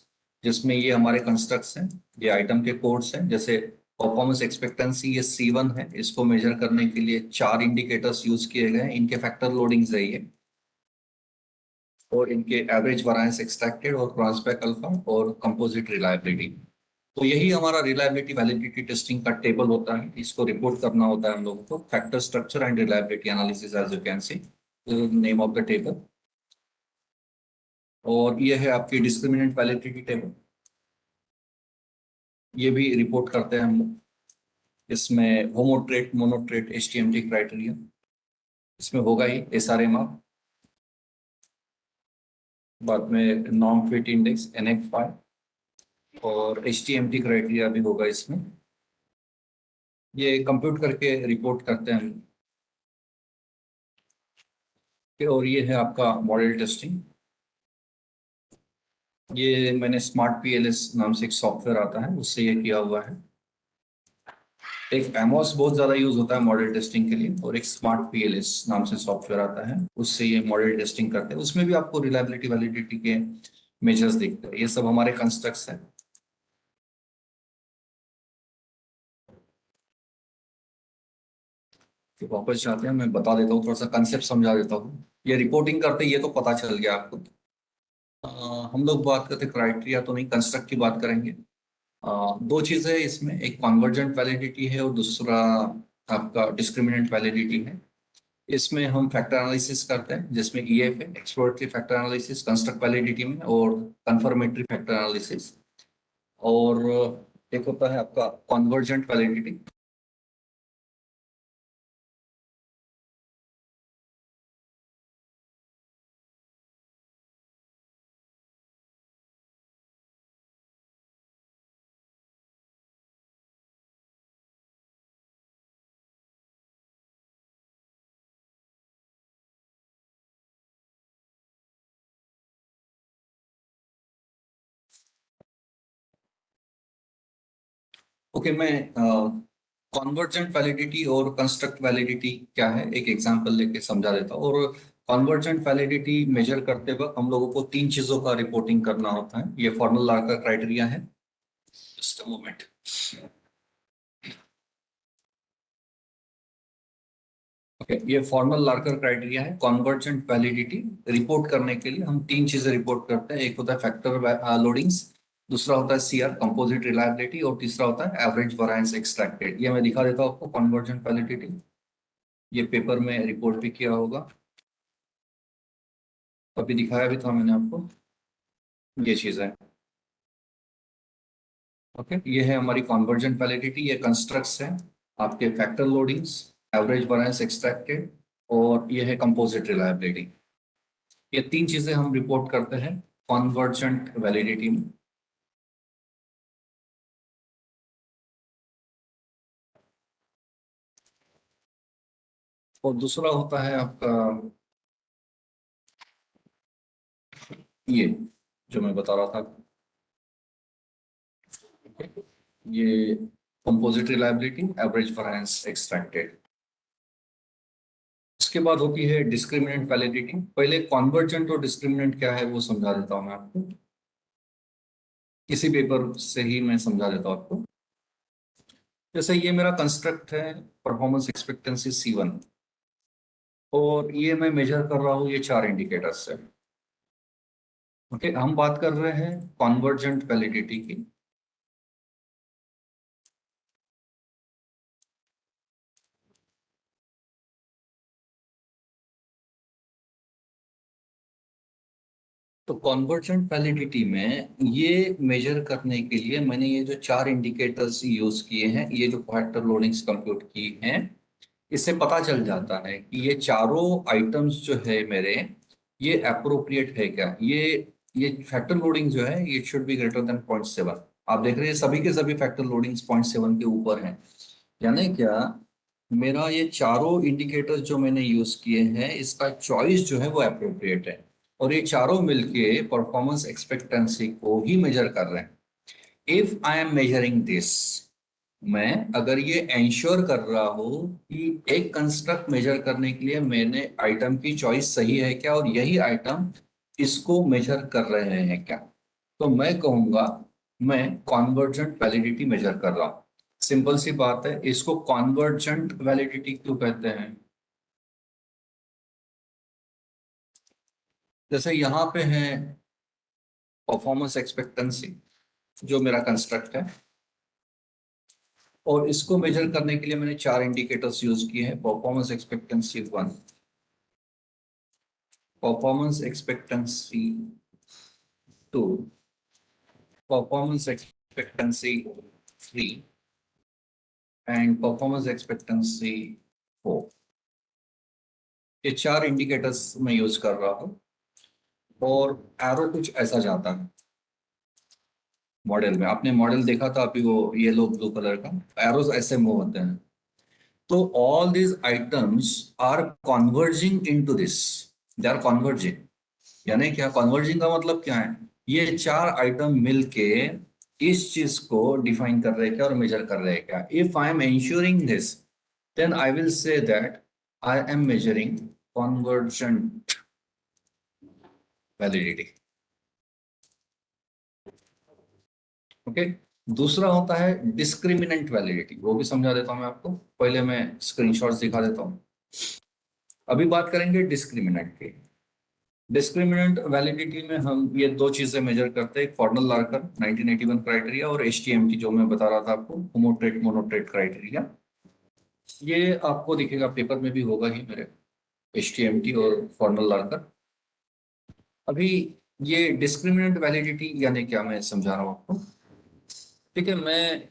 जिसमें ये हमारे कंस्ट्रक्ट्स हैं, ये आइटम के कोड्स हैं। जैसे परफॉर्मेंस एक्सपेक्टेंसी, ये C1 है, इसको मेजर करने के लिए 4 इंडिकेटर्स यूज किए गए हैं। इनके फैक्टर लोडिंग्स है ये, और इनके एवरेज वैरिएंस एक्सट्रैक्टेड, और क्रॉसबैक अल्फा, और कंपोजिट रिलायबिलिटी। तो यही हमारा रिलायबिलिटी वैलिडिटी टेस्टिंग का टेबल होता है। इसको रिपोर्ट करना होता है हम लोगों को, factor structure and reliability analysis, as you can see name of the table. और ये है आपकी डिस्क्रिमिनेंट वैलिडिटी टेबल, ये भी रिपोर्ट करते हैं हम लोग। इसमें होमोट्रेट मोनोट्रेट HTMT क्राइटेरिया, इसमें होगा ही SRMR, बाद में नॉन फिट इंडेक्स NF5, और HTMT क्राइटेरिया भी होगा इसमें। ये कंप्यूट करके रिपोर्ट करते हैं हम। और ये है आपका मॉडल टेस्टिंग। ये मैंने स्मार्ट PLS नाम से एक सॉफ्टवेयर आता है, उससे ये किया हुआ है। एक एमोस बहुत ज्यादा यूज होता है मॉडल टेस्टिंग के लिए, और एक स्मार्ट PLS नाम से सॉफ्टवेयर आता है, उससे ये मॉडल टेस्टिंग करते हैं। उसमें भी आपको रिलायबिलिटी वैलिडिटी के मेजर्स दिखते हैं। ये सब हमारे कंस्ट्रक्ट्स हैं। तो वापस जाते हैं, मैं बता देता हूँ, थोड़ा सा कंसेप्ट समझा देता हूँ। ये रिपोर्टिंग करते ये तो पता चल गया आपको। अ, हम लोग बात करते क्राइटेरिया तो नहीं, कंस्ट्रक्ट की बात करेंगे। दो चीजें हैं इसमें, एक कन्वर्जेंट वैलिडिटी है, और दूसरा आपका डिस्क्रिमिनेंट वैलिडिटी है। इसमें हम फैक्टर एनालिसिस करते हैं, जिसमें EFA, exploratory factor analysis, construct validity में, और कंफर्मेटरी फैक्टर एनालिसिस। और एक होता है आपका कन्वर्जेंट वैलिडिटी। ओके, मैं कन्वर्जेंट वैलिडिटी और कंस्ट्रक्ट वैलिडिटी क्या है एक एग्जांपल लेके समझा देता हूँ। और कन्वर्जेंट वैलिडिटी मेजर करते वक्त हम लोगों को 3 चीजों का रिपोर्टिंग करना होता है। ये फॉर्मल लार्कर क्राइटेरिया है। Just a moment. ओके, ये फॉर्मल लार्कर क्राइटेरिया है। कन्वर्जेंट वैलिडिटी रिपोर्ट करने के लिए हम 3 चीजें रिपोर्ट करते हैं। एक होता है फैक्टर लोडिंग्स, दूसरा होता है CR कंपोजिट रिलायबिलिटी, और तीसरा होता है एवरेज वैरिएंस एक्सट्रैक्टेड। ये मैं दिखा देता हूँ आपको कन्वर्जेंट वैलिडिटी। ये पेपर में रिपोर्ट भी किया होगा, अभी दिखाया भी था मैंने आपको। ये चीज है। ओके, ये है हमारी कन्वर्जेंट वैलिडिटी। ये कंस्ट्रक्ट्स हैं आपके factor loadings, average variance extracted, और ये है कंपोजिट रिलायबिलिटी। ये 3 चीजें हम रिपोर्ट करते हैं कॉन्वर्जेंट वैलिडिटी में। और दूसरा होता है आपका ये जो मैं बता रहा था, ये composite reliability, average variance extracted. इसके बाद होती है डिस्क्रिमिनेंट वैलिडिटी। पहले कॉन्वर्जेंट और डिस्क्रिमिनेंट क्या है वो समझा देता हूं मैं आपको, इसी पेपर से ही मैं समझा देता हूं आपको। जैसे ये मेरा कंस्ट्रक्ट है परफॉर्मेंस एक्सपेक्टेंसी C1, और ये मैं मेजर कर रहा हूँ ये 4 इंडिकेटर्स से। ओके, हम बात कर रहे हैं कॉन्वर्जेंट वैलिडिटी की। तो कॉन्वर्जेंट वैलिडिटी में ये मेजर करने के लिए मैंने ये जो 4 इंडिकेटर्स यूज किए हैं, ये जो फैक्टर लोडिंग्स कंप्यूट की हैं, इससे पता चल जाता है कि ये चारों आइटम्स जो है मेरे, ये अप्रोप्रिएट है क्या। ये फैक्टर लोडिंग जो है ये शुड बी ग्रेटर देन 0.7। आप देख रहे हैं सभी के सभी फैक्टर लोडिंग्स 0.7 के ऊपर हैं, यानी क्या मेरा ये चारों इंडिकेटर्स जो मैंने यूज किए हैं इसका चॉइस जो है वो अप्रोप्रिएट है, और ये चारों मिलके परफॉर्मेंस एक्सपेक्टेंसी को ही मेजर कर रहे हैं। If I M measuring this, मैं अगर ये एंश्योर कर रहा हूं कि एक कंस्ट्रक्ट मेजर करने के लिए मैंने आइटम की चॉइस सही है क्या, और यही आइटम इसको मेजर कर रहे हैं क्या, तो मैं कहूंगा मैं कॉन्वर्जेंट वैलिडिटी मेजर कर रहा हूं। सिंपल सी बात है, इसको कॉन्वर्जेंट वैलिडिटी क्यों कहते हैं। जैसे यहाँ पे है परफॉर्मेंस एक्सपेक्टेंसी जो मेरा कंस्ट्रक्ट है, और इसको मेजर करने के लिए मैंने 4 इंडिकेटर्स यूज किए हैं। Performance expectancy 1, performance expectancy 2, performance expectancy 3 and performance expectancy 4। ये 4 इंडिकेटर्स मैं यूज कर रहा हूँ, और एरो कुछ ऐसा जाता है मॉडल में। आपने मॉडल देखा था अभी वो येलो ब्लू कलर का, एरोज ऐसे मूव होते हैं। तो all these items are converging into this, they are converging। यानी क्या कन्वर्जिंग का मतलब क्या है, ये 4 आइटम मिलके इस चीज को डिफाइन कर रहे हैं क्या और मेजर कर रहे हैं क्या। If I M ensuring this, then I will say that I am measuring convergent validity। Okay, दूसरा होता है डिस्क्रिमिनेंट वैलिडिटी, वो भी समझा देता हूं मैं आपको। पहले मैं स्क्रीनशॉट्स दिखा देता हूं। अभी बात करेंगे डिस्क्रिमिनेंट की। डिस्क्रिमिनेंट वैलिडिटी में हम ये 2 चीजें मेजर करते हैं, कॉर्नल लार्कर 1981 क्राइटेरिया, और HTMT जो मैं बता रहा था आपको, होमोट्रेट मोनोट्रेट क्राइटेरिया। ये आपको दिखेगा पेपर में भी होगा ही मेरे, HTMT और कॉर्नल लार्कर। अभी ये डिस्क्रिमिनेंट वैलिडिटी यानी क्या मैं समझा रहा हूँ आपको। ठीक है, मैं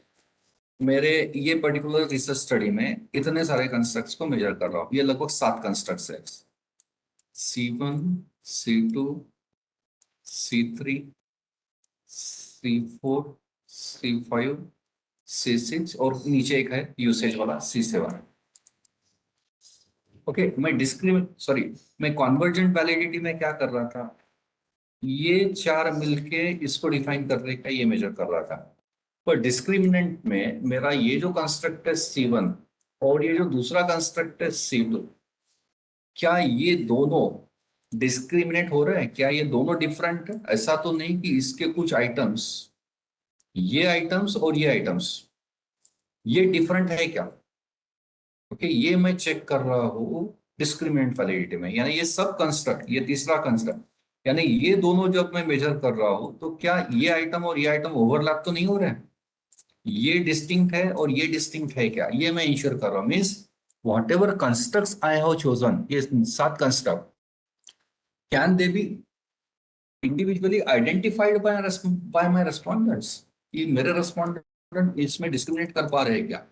मेरे ये पर्टिकुलर रिसर्च स्टडी में इतने सारे कंस्ट्रक्ट्स को मेजर कर रहा हूँ। ये लगभग 7 कंस्ट्रक्ट्स है, C1, C2, C3, C4, C5, C6, और नीचे एक है यूसेज वाला C7। ओके, मैं कॉन्वर्जेंट वैलिडिटी में क्या कर रहा था, ये 4 मिलके इसको डिफाइन कर रहे का ये मेजर कर रहा था। पर डिस्क्रिमिनेंट में मेरा ये जो कंस्ट्रक्ट है C1 और ये जो दूसरा कंस्ट्रक्ट है C2, क्या ये दोनों डिस्क्रिमिनेट हो रहे हैं, क्या ये दोनों डिफरेंट है। ऐसा तो नहीं कि इसके कुछ आइटम्स, ये आइटम्स और ये आइटम्स, ये डिफरेंट है क्या। ओके, ये मैं चेक कर रहा हूँ डिस्क्रिमिनेंट वैलिडिटी में, यानी ये सब कंस्ट्रक्ट, ये तीसरा कंस्ट्रक्ट, यानी ये दोनों जब मैं मेजर कर रहा हूँ तो क्या ये आइटम और ये आइटम ओवरलैप तो नहीं हो रहे हैं, ये डिस्टिंक्ट है और ये डिस्टिंक्ट है क्या, ये मैं इंश्योर कर रहा हूँ। Means what ever constructs I have chosen, ये 7 construct, can they B individually identified by my respondents, कि मेरे रेस्पोंडेंट इसमें डिस्क्रिमिनेट कर पा रहे हैं क्या।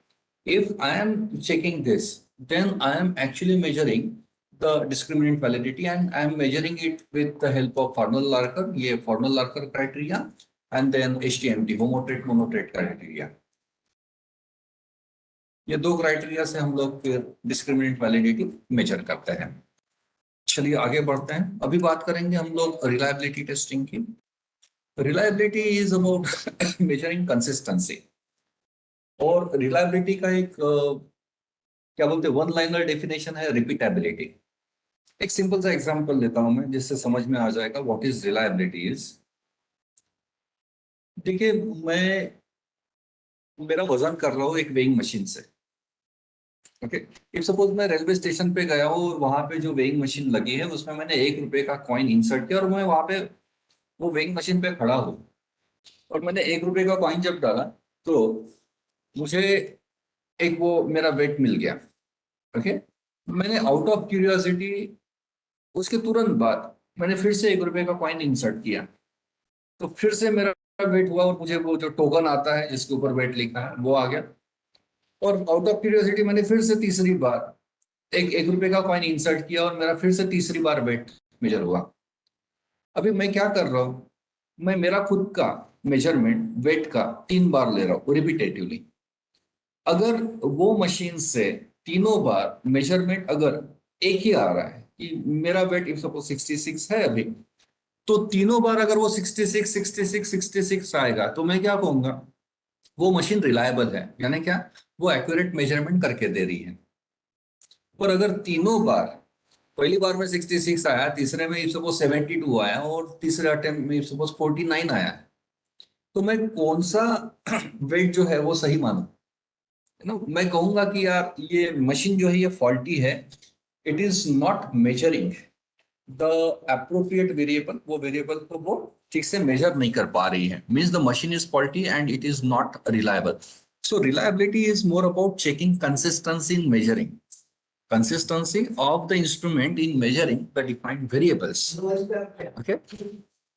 If I am checking this, then I am actually measuring discriminant validity, and I am measuring it with the help of Fornell-Larker, ये Fornell-Larker criteria, and then HTMT, homotrait monotrait criteria. ये दो criteria से हम लोग फिर discriminant validity major करते हैं। चलिए आगे बढ़ते हैं। अभी बात करेंगे हम लोग रिलायबिलिटी टेस्टिंग की। Reliability is about measuring consistency, और रिलायबिलिटी का एक क्या बोलते हैं वन लाइनर डेफिनेशन है रिपीटेबिलिटी। एक सिंपल सा एग्जांपल लेता हूं मैं जिससे समझ में आ जाएगा व्हाट इज रिलायबिलिटी इज। देखिए, मेरा वजन कर रहा हूँ एक वेइंग मशीन से। ओके, इफ सपोज मैं रेलवे स्टेशन पे गया हूँ, वहां पे जो वेइंग मशीन लगी है उसमें मैंने 1 रुपए का कॉइन इंसर्ट किया और मैं वहां पे वो वेइंग मशीन पे खड़ा हूँ और मैंने 1 रुपए का कॉइन जब डाला तो मुझे एक वो मेरा वेट मिल गया। ओके, मैंने आउट ऑफ क्यूरियोसिटी उसके तुरंत बाद मैंने फिर से 1 रुपए का कॉइन इंसर्ट किया, तो फिर से मेरा वेट हुआ और मुझे वो जो टोकन आता है जिसके ऊपर वेट लिखा है वो आ गया। और आउट ऑफ क्यूरियोसिटी मैंने फिर से तीसरी बार एक रुपए का कॉइन इंसर्ट किया और मेरा फिर से तीसरी बार वेट मेजर हुआ। अभी मैं क्या कर रहा हूँ, मैं मेरा खुद का मेजरमेंट वेट का 3 बार ले रहा हूँ रिपीटेटिवली। अगर वो मशीन से तीनों बार मेजरमेंट अगर एक ही आ रहा है कि मेरा वेट इफ सपोज 66 है अभी, तो तीनों बार अगर वो 66 66 66 आएगा तो मैं क्या कहूंगा, वो मशीन रिलायबल है। यानी क्या, वो एक्यूरेट मेजरमेंट करके दे रही है। और अगर तीनों बार, पहली बार में 66 आया, तीसरे में इफ सपोज 72 आया और तीसरे अटेम्प्ट में इफ सपोज 49 आया, तो मैं कौन सा वेट जो है वो सही मानूं? ना, मैं कहूंगा कि यार ये मशीन जो है ये फॉल्टी है, it is not measuring the appropriate variable, वो वेरिएबल को वो ठीक से मेजर नहीं कर पा रही है, means the machine is faulty and it is not reliable. So reliability is more about checking consistency in measuring, consistency of the instrument in measuring the defined variables. Okay,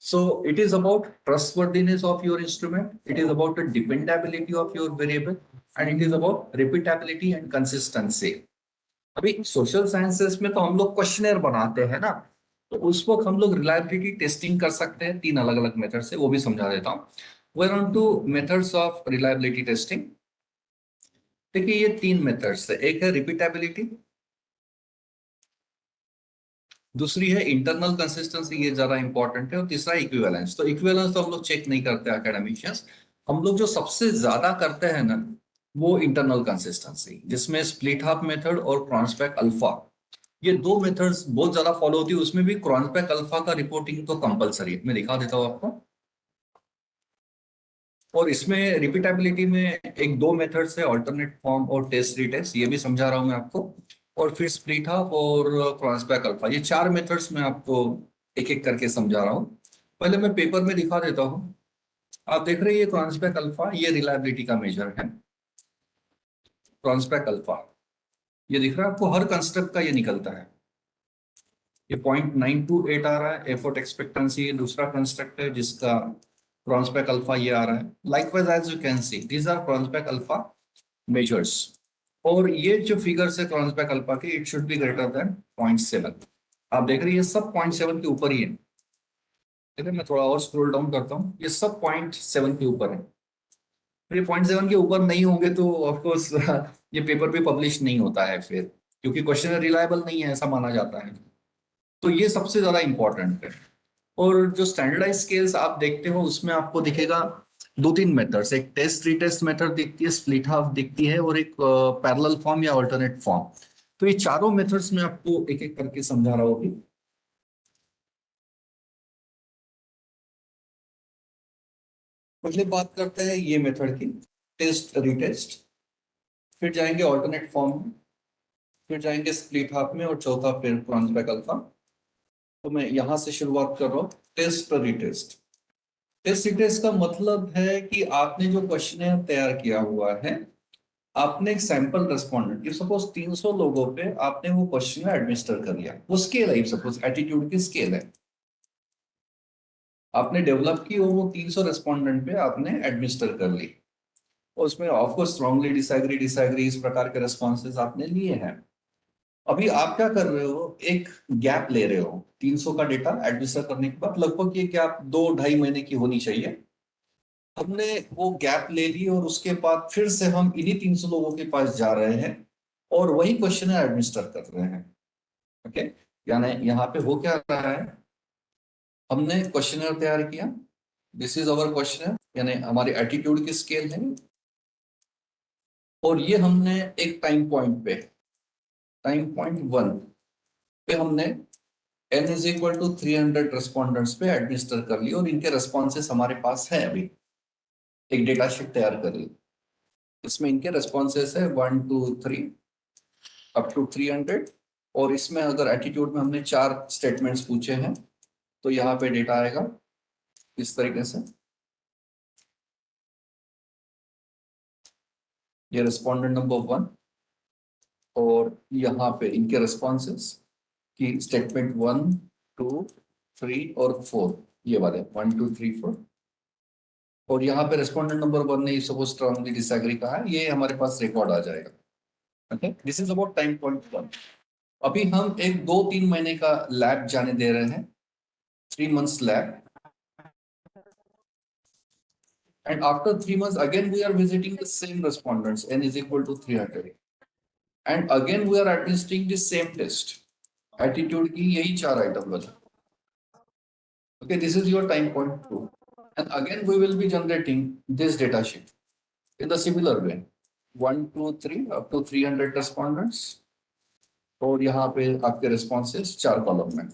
so it is about trustworthiness of your instrument, it is about the dependability of your variable, and it is about repeatability and consistency. अभी social sciences में तो हम लोग questionnaire बनाते हैं ना, तो उस वक्त हम लोग रिलायबिलिटी टेस्टिंग कर सकते हैं 3 अलग-अलग मेथड से, वो भी समझा देता हूँ। We are on two methods of reliability testing. देखिए ये 3 मेथड्स है, एक है रिपीटेबिलिटी, दूसरी है इंटरनल कंसिस्टेंसी, ये ज्यादा इंपॉर्टेंट है, और तीसरा इक्विवेलेंस। तो इक्विवेलेंस तो हम लोग चेक नहीं करते एकेडमिशियंस, हम लोग जो सबसे ज्यादा करते हैं ना वो इंटरनल कंसिस्टेंसी, जिसमें स्प्लिट हाफ मेथड और क्रॉन्सबैक अल्फा, ये 2 मेथड्स बहुत ज्यादा फॉलो होती है। उसमें भी क्रॉन्सबैक अल्फा का रिपोर्टिंग तो कंपलसरी है, मैं दिखा देता हूँ आपको। और इसमें रिपीटेबिलिटी में एक 2 मेथड्स है, ऑल्टरनेट फॉर्म और टेस्ट रिटेस्ट, ये भी समझा रहा हूँ मैं आपको। और फिर स्प्लिट हाफ और क्रॉसबैक अल्फा, ये 4 मेथड्स मैं आपको एक एक करके समझा रहा हूँ। पहले मैं पेपर में दिखा देता हूँ। आप देख रहे हैं ये क्रॉसबैक अल्फा, ये रिलायबिलिटी का मेजर है। क्रॉसबैक अल्फा ये दिख रहा है आपको, हर कंस्ट्रक्ट का ये निकलता है। ये 0.928 आ रहा है एफर्ट एक्सपेक्टेंसी, दूसरा कंस्ट्रक्ट है जिसका क्रॉसबैक अल्फा ये आ रहा है। Likewise as you can see these are Cronbach alpha measures, और ये जो फिगर्स है क्रॉसबैक अल्फा के, it should be greater than 0.7। आप देख रहे हैं ये सब 0.7 के ऊपर ही है। देखिए मैं थोड़ा और स्क्रॉल डाउन करता हूँ, ये सब 0.7 के ऊपर है। फिर 0.7 के ऊपर नहीं होंगे तो ऑफकोर्स ये पेपर भी पब्लिश नहीं होता है फिर, क्योंकि क्वेश्चन रिलायबल नहीं है ऐसा माना जाता है। तो ये सबसे ज्यादा इंपॉर्टेंट है। और जो स्टैंडर्डाइज स्केल्स आप देखते हो उसमें आपको दिखेगा 2-3 मेथड्स, एक टेस्ट रिटेस्ट मेथड दिखती है, स्प्लिट हाफ दिखती है, और एक पैरेलल फॉर्म या अल्टरनेट फॉर्म। तो ये चारों मेथड्स में आपको एक एक करके समझा रहा हूँ। पहले बात करते हैं ये मेथड की, टेस्ट रिटेस्ट, फिर जाएंगे अल्टरनेट फॉर्म में, फिर जाएंगे स्प्लिट हाफ में, और चौथा फिर क्रॉसबैक अल्फा। तो मैं यहां से शुरुआत कर रहा हूँ। टेस्ट रिटेस्ट, टेस्ट रिटेस्ट का मतलब है कि आपने जो क्वेश्चन तैयार किया हुआ है, आपने एक सैंपल रेस्पोंडेंट, सपोज 300 लोगों पे आपने वो क्वेश्चन एडमिनिस्टर कर लिया, वो स्केल है, सपोज एटीट्यूड की स्केल है, आपने डेवलप की और वो 300 रेस्पोंडेंट पे आपने एडमिनिस्टर कर ली, और उसमें ऑफकोर्स स्ट्रांगली डिसएग्री डिसएग्री इस प्रकार के रेस्पॉन्सेज आपने लिए हैं। अभी आप क्या कर रहे हो, एक गैप ले रहे हो 300 का डेटा एडमिनिस्टर करने के बाद, लगभग ये गैप 2-2.5 महीने की होनी चाहिए। हमने वो गैप ले ली और उसके बाद फिर से हम इन्हीं 300 लोगों के पास जा रहे हैं और वही क्वेश्चन एडमिनिस्टर कर रहे हैं। ओके, यानी यहाँ पे हो क्या रहा है, हमने क्वेश्चनर तैयार किया, दिस इज अवर क्वेश्चनर, यानी हमारी एटीट्यूड की स्केल है, और ये हमने एक टाइम पॉइंट पे, टाइम पॉइंट 1 पे हमने n is equal to 300 respondents पे एडमिनिस्टर कर ली और इनके रेस्पॉन्सेस हमारे पास है। अभी एक डेटा शीट तैयार कर ली, इसमें इनके रेस्पॉन्सेस है 1 2 3 अप टू 300, और इसमें अगर एटीट्यूड में हमने 4 स्टेटमेंट्स पूछे हैं तो यहाँ पे डेटा आएगा इस तरीके से। ये रेस्पॉन्डेंट नंबर 1 और यहाँ पे इनके रेस्पॉन्सेस की स्टेटमेंट 1 2 3 और 4, ये वाले 1 2 3 4, और यहाँ पे रेस्पॉन्डेंट नंबर 1 ने सपोज स्ट्रांगली डिसएग्री कहा है, ये हमारे पास रिकॉर्ड आ जाएगा। Okay, this is about time point 1। अभी हम एक 2-3 महीने का लैब जाने दे रहे हैं, 3 months lab, and after 3 months again we are visiting the same respondents, n is equal to 300, and again we are administering the same test, attitude की यही 4 आइटम बचे। Okay, this is your time point 2, and again we will be generating this data sheet in the similar way, 1 2 3 up to 300 respondents, और यहाँ पे आपके responses 4 column में।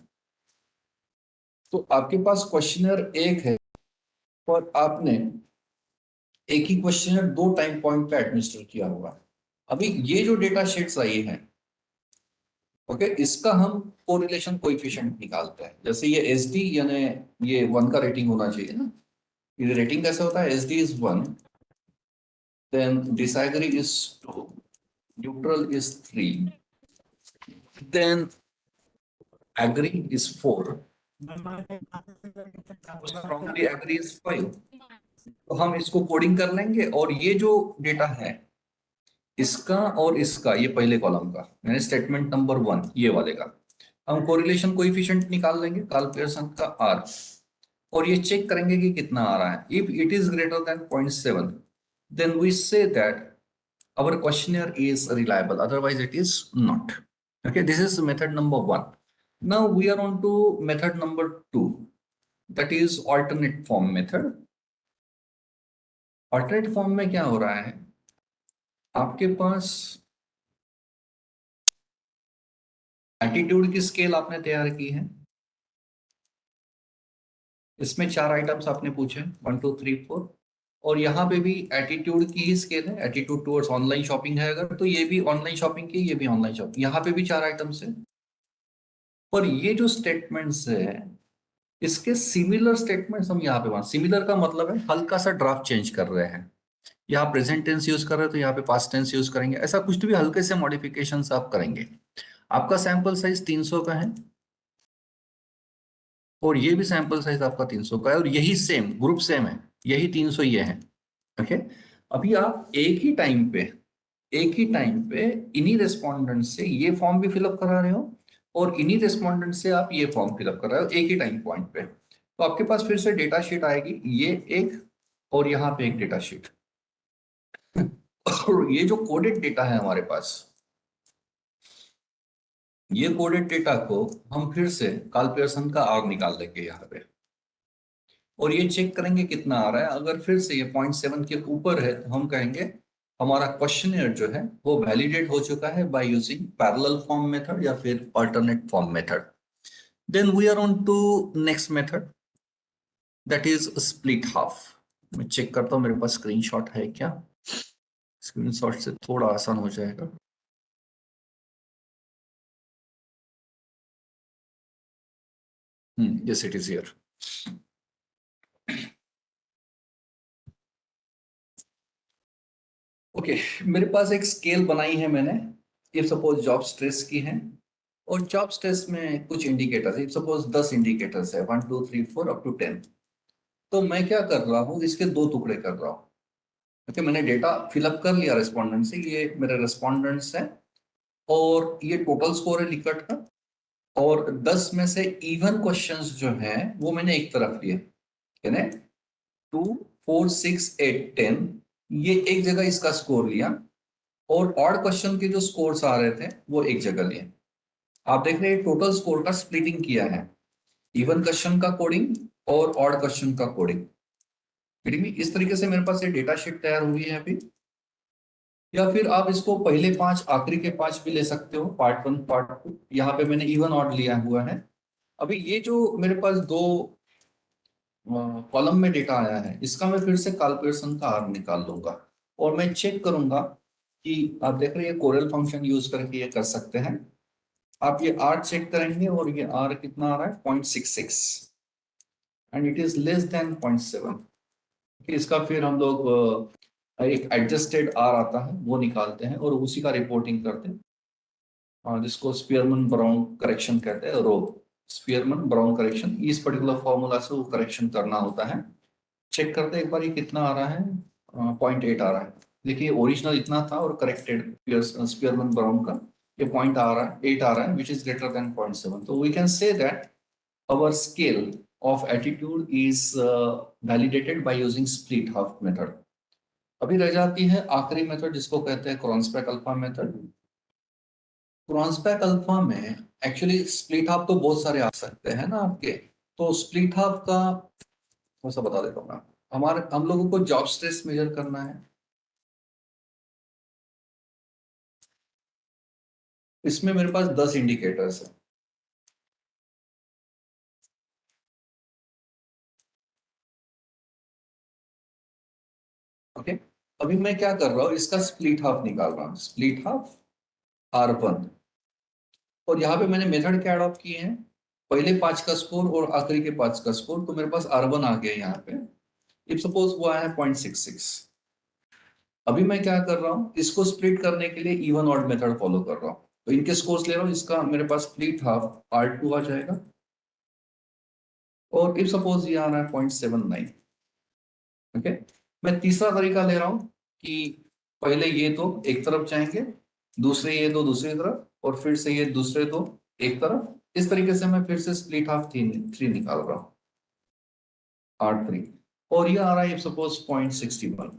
तो आपके पास क्वेश्चनर एक है और आपने एक ही क्वेश्चनर 2 टाइम पॉइंट पे एडमिनिस्टर किया हुआ। अभी ये जो डेटा शीट्स आई है, ओके, इसका हम कोरिलेशन कोएफिशिएंट निकालते हैं। जैसे ये एसडी यानी ये 1 का रेटिंग होना चाहिए ना, ये रेटिंग कैसे होता है, SD is 1, then disagree is 2, neutral is 3, then agree is 4, strongly agree is 5। तो हम इसको कोडिंग कर लेंगे और ये जो डेटा है इसका और इसका, ये पहले कॉलम का यानी स्टेटमेंट नंबर 1 ये वाले का, हम कोरिलेशन कोएफिशिएंट निकाल लेंगे, कार्ल पियर्सन का आर, और ये चेक करेंगे कि कितना आ रहा है। If it is greater than 0.7 then we say that our questionnaire is reliable, otherwise it is not। Okay, this is method number 1। now we are on to method number 2, that is alternate form method। alternate form में क्या हो रहा है, आपके पास attitude की scale आपने तैयार की है, इसमें 4 आइटम्स आपने पूछे 1 2 3 4, और यहाँ पे भी एटीट्यूड की ही स्केल है, एटीट्यूड टुवर्ड्स ऑनलाइन शॉपिंग है अगर तो ये भी ऑनलाइन शॉपिंग की, ये भी ऑनलाइन शॉपिंग, यहाँ पे भी 4 आइटम्स है। और ये जो स्टेटमेंट्स है इसके सिमिलर स्टेटमेंट्स हम यहाँ पे, सिमिलर का मतलब है हल्का सा ड्राफ्ट चेंज कर रहे हैं, यहाँ प्रेजेंट टेंस यूज कर रहे हैं तो यहाँ पे पास्ट टेंस यूज करेंगे, ऐसा कुछ भी हल्के से मॉडिफिकेशन आप करेंगे। आपका सैंपल साइज 300 का है और ये भी सैंपल साइज आपका 300 का है, और यही सेम ग्रुप सेम है, यही 300 ये है। ओके, अभी आप एक ही टाइम पे इन्हीं रेस्पोंडेंट से ये फॉर्म भी फिलअप करा रहे हो और इन्हीं रेस्पोंडेंट से आप ये फॉर्म फिलअप कर रहे हो एक ही टाइम पॉइंट पे, तो आपके पास फिर से डेटा शीट आएगी, ये एक और यहाँ पे एक डेटा शीट। और ये जो कोडेड डेटा है हमारे पास, ये कोडेड डेटा को हम फिर से कार्ल पियर्सन का आर निकाल लेंगे यहाँ पे, और ये चेक करेंगे कितना आ रहा है। अगर फिर से ये 0.7 के ऊपर है तो हम कहेंगे हमारा क्वेश्चनर जो है वो वैलिडेट हो चुका है by using parallel form method या फिर alternate form method. Then we are on to next method, that is split half. मैं चेक करता हूँ मेरे पास स्क्रीनशॉट है क्या, स्क्रीनशॉट से थोड़ा आसान हो जाएगा। Yes it is here. Okay, मेरे पास एक स्केल बनाई है मैंने, इफ सपोज जॉब स्ट्रेस की है, और जॉब स्ट्रेस में कुछ इंडिकेटर्स, इफ सपोज 10 इंडिकेटर्स है 1 2 3 4 अप टू 10, तो मैं क्या कर रहा हूँ, इसके 2 टुकड़े कर रहा हूँ। ओके, मैंने डेटा फिलअप कर लिया रेस्पॉन्डेंट से, ये मेरे रेस्पॉन्डेंट्स हैं और ये टोटल स्कोर है लिकट का, और 10 में से इवन क्वेश्चंस जो हैं वो मैंने एक तरफ लिए, यानी 2, 4, 6, 8, 10, ये एक जगह इसका स्कोर लिया, और ऑड क्वेश्चन के जो स्कोर्स आ रहे थे वो एक जगह लिए। आप देख रहे हैं टोटल स्कोर का स्प्लिटिंग किया है, इवन क्वेश्चन का कोडिंग और ऑड क्वेश्चन का कोडिंग। इस तरीके से मेरे पास ये डेटा शीट तैयार हुई है अभी। या फिर आप इसको पहले 5 आखिरी के 5 भी ले सकते हो, पार्ट 1 पार्ट 2। यहाँ पे मैंने इवन ऑड लिया हुआ है। अभी ये जो मेरे पास दो कॉलम में डेटा आया है, इसका मैं फिर से काल्कुलेशन का आर निकाल लूंगा, और मैं चेक करूंगा कि आप देख रहे हैं कोरेल फंक्शन यूज करके ये कर सकते हैं। आप ये आर चेक करेंगे और ये आर कितना आ रहा है, 0.66, and it is less than 0.7। इसका फिर हम लोग एक एडजस्टेड आर आता है वो निकालते हैं और उसी का रिपोर्टिंग करते हैं, जिसको स्पीयरमैन ब्राउन करेक्शन कहते हैं। रो स्पीयरमैन ब्राउन करेक्शन, इस पर्टिकुलर फॉर्मूला से वो करेक्शन करना होता है। चेक करते हैं एक बार ये कितना आ रहा है, 0.8 आ रहा है। देखिए ओरिजिनल इतना था और करेक्टेड स्पीयरमैन ब्राउन का ये पॉइंट आ रहा है, 8 आ रहा है, विच इज ग्रेटर देन 0.7। तो we can say that our scale of attitude is validated by using split half method। अभी रह जाती है आखिरी मेथड जिसको कहते हैं क्रॉन्सबैक अल्फा मेथड। क्रॉन्सबैक अल्फा में एक्चुअली स्प्लिट हाफ तो बहुत सारे आ सकते हैं ना आपके, तो स्प्लिट हाफ का थोड़ा सा बता देता हूँ मैं। हम लोगों को जॉब स्ट्रेस मेजर करना है। इसमें मेरे पास 10 इंडिकेटर्स है। ओके, अभी मैं क्या कर रहा हूँ, इसका स्प्लिट हाफ निकाल रहा हूँ, स्प्लिट हाफ R1। और यहाँ पे मैंने मेथड क्या अडॉप्ट किए हैं, पहले 5 का स्कोर और आखिरी के 5 का स्कोर। तो मेरे पास R1 आ गया यहाँ पे। इफ सपोज वो आया है 0.66। अभी मैं क्या कर रहा हूँ, इसको स्प्लिट करने के लिए इवन ऑड मेथड फॉलो कर रहा हूँ। तो इनके स्कोर्स ले रहा हूँ, इसका मेरे पास स्प्लिट हाफ R2 आ जाएगा, और इफ सपोज ये आ रहा है 0.79। ओके, मैं तीसरा तरीका ले रहा हूँ कि पहले ये दो एक तरफ जाएंगे, दूसरे ये दो दूसरी तरफ, और फिर से ये दूसरे दो एक तरफ। इस तरीके से मैं फिर से स्प्लिट हाफ थ्री निकाल रहा हूँ, R3, और ये आ रहा है सपोज 0.61।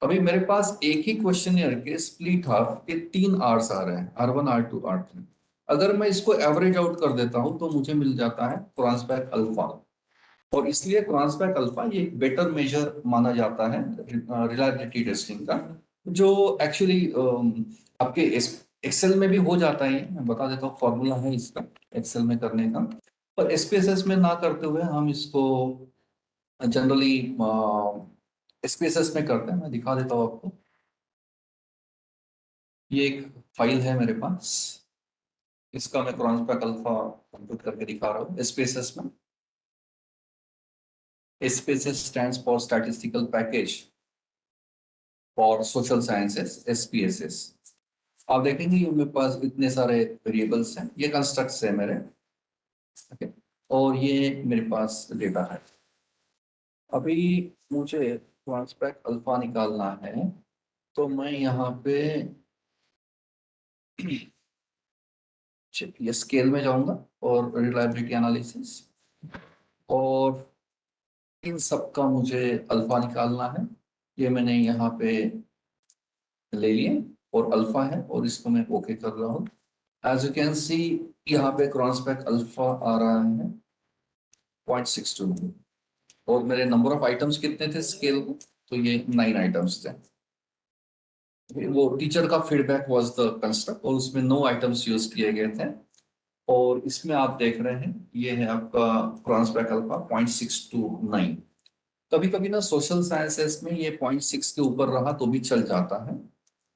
अभी मेरे पास एक ही क्वेश्चनियर के स्प्लिट हाफ के 3 आर्स आ रहे हैं, R1, R2, R3। अगर मैं इसको एवरेज आउट कर देता हूं तो मुझे मिल जाता है क्रॉन्सबैक अल्फा। और इसलिए क्रॉन्सबैक अल्फा ये एक बेटर मेजर माना जाता है रिलायबिलिटी टेस्टिंग का, जो एक्चुअली आपके एक्सेल में भी हो जाता है। मैं बता देता हूँ, फॉर्मूला है इसका एक्सेल में करने का, पर एसपीएसएस में ना करते हुए हम इसको जनरली एसपीएसएस में करते हैं। मैं दिखा देता हूँ आपको, ये एक फाइल है मेरे पास, इसका मैं क्रॉन्सबैक अल्फा कंप्यूट करके दिखा रहा हूँ एसपीएसएस में। SPSS stands for statistical package for social sciences, SPSS. आप देखेंगे ये मेरे पास इतने सारे वेरिएबल्स हैं, ये कंस्ट्रक्ट्स है मेरे। ओके, और ये मेरे पास डेटा है। अभी मुझे क्रॉन्सबैक अल्फा निकालना है, तो मैं यहाँ पे ये स्केल में जाऊंगा और रिलायबिलिटी एनालिसिस, और इन सब का मुझे अल्फा निकालना है। ये मैंने यहाँ पे ले लिए, और अल्फा है, और इसको मैं ओके कर रहा हूँ। एज यू कैन सी यहाँ पे क्रॉन्सबैक अल्फा आ रहा है 0.62, और मेरे नंबर ऑफ आइटम्स कितने थे स्केल में, तो ये 9 आइटम्स थे। वो टीचर का फीडबैक वाज द कंस्ट्रक्ट, और उसमें 9 आइटम्स यूज किए गए थे। और इसमें आप देख रहे हैं ये है आपका क्रॉन्सबैक अल्फा 0.629। कभी कभी ना सोशल साइंसेस में ये 0.6 के ऊपर रहा तो भी चल जाता है,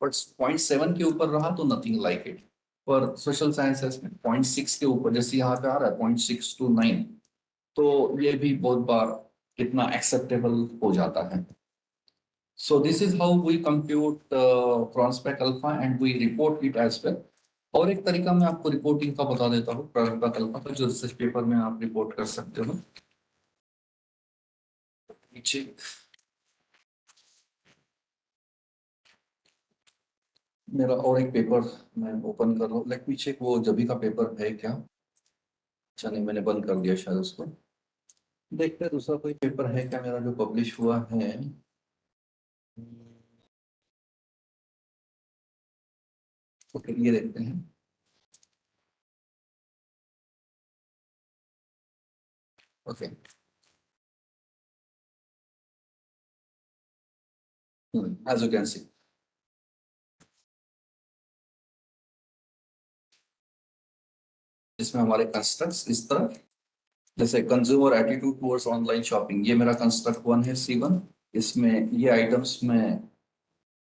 बट 0.7 के ऊपर रहा तो नथिंग लाइक इट। पर सोशल साइंसेस में 0.6 के ऊपर, जैसे यहाँ पे आ रहा है 0.629, तो ये भी बहुत बार इतना एक्सेप्टेबल हो जाता है। So this is how we compute Cronbach alpha and we report it as well. और एक तरीका मैं आपको रिपोर्टिंग का बता देता हूँ क्रॉन्सबैक अल्फा का, जो रिसर्च पेपर में आप रिपोर्ट कर सकते हो। नीचे मेरा और एक पेपर मैं ओपन कर रहा हूँ। लेट मी चेक वो जभी का पेपर है क्या। अच्छा नहीं, मैंने बंद कर दिया शायद उसको। देखते हैं दूसरा कोई पेपर है क्या मेरा जो पब्लिश हुआ है। ओके, ये देखते हैं। Okay, as you can see इसमें हमारे कंस्ट्रक्ट्स इस तरह, जैसे consumer attitude towards online shopping, ये मेरा कंस्ट्रक्ट वन है C1। इसमें ये आइटम्स में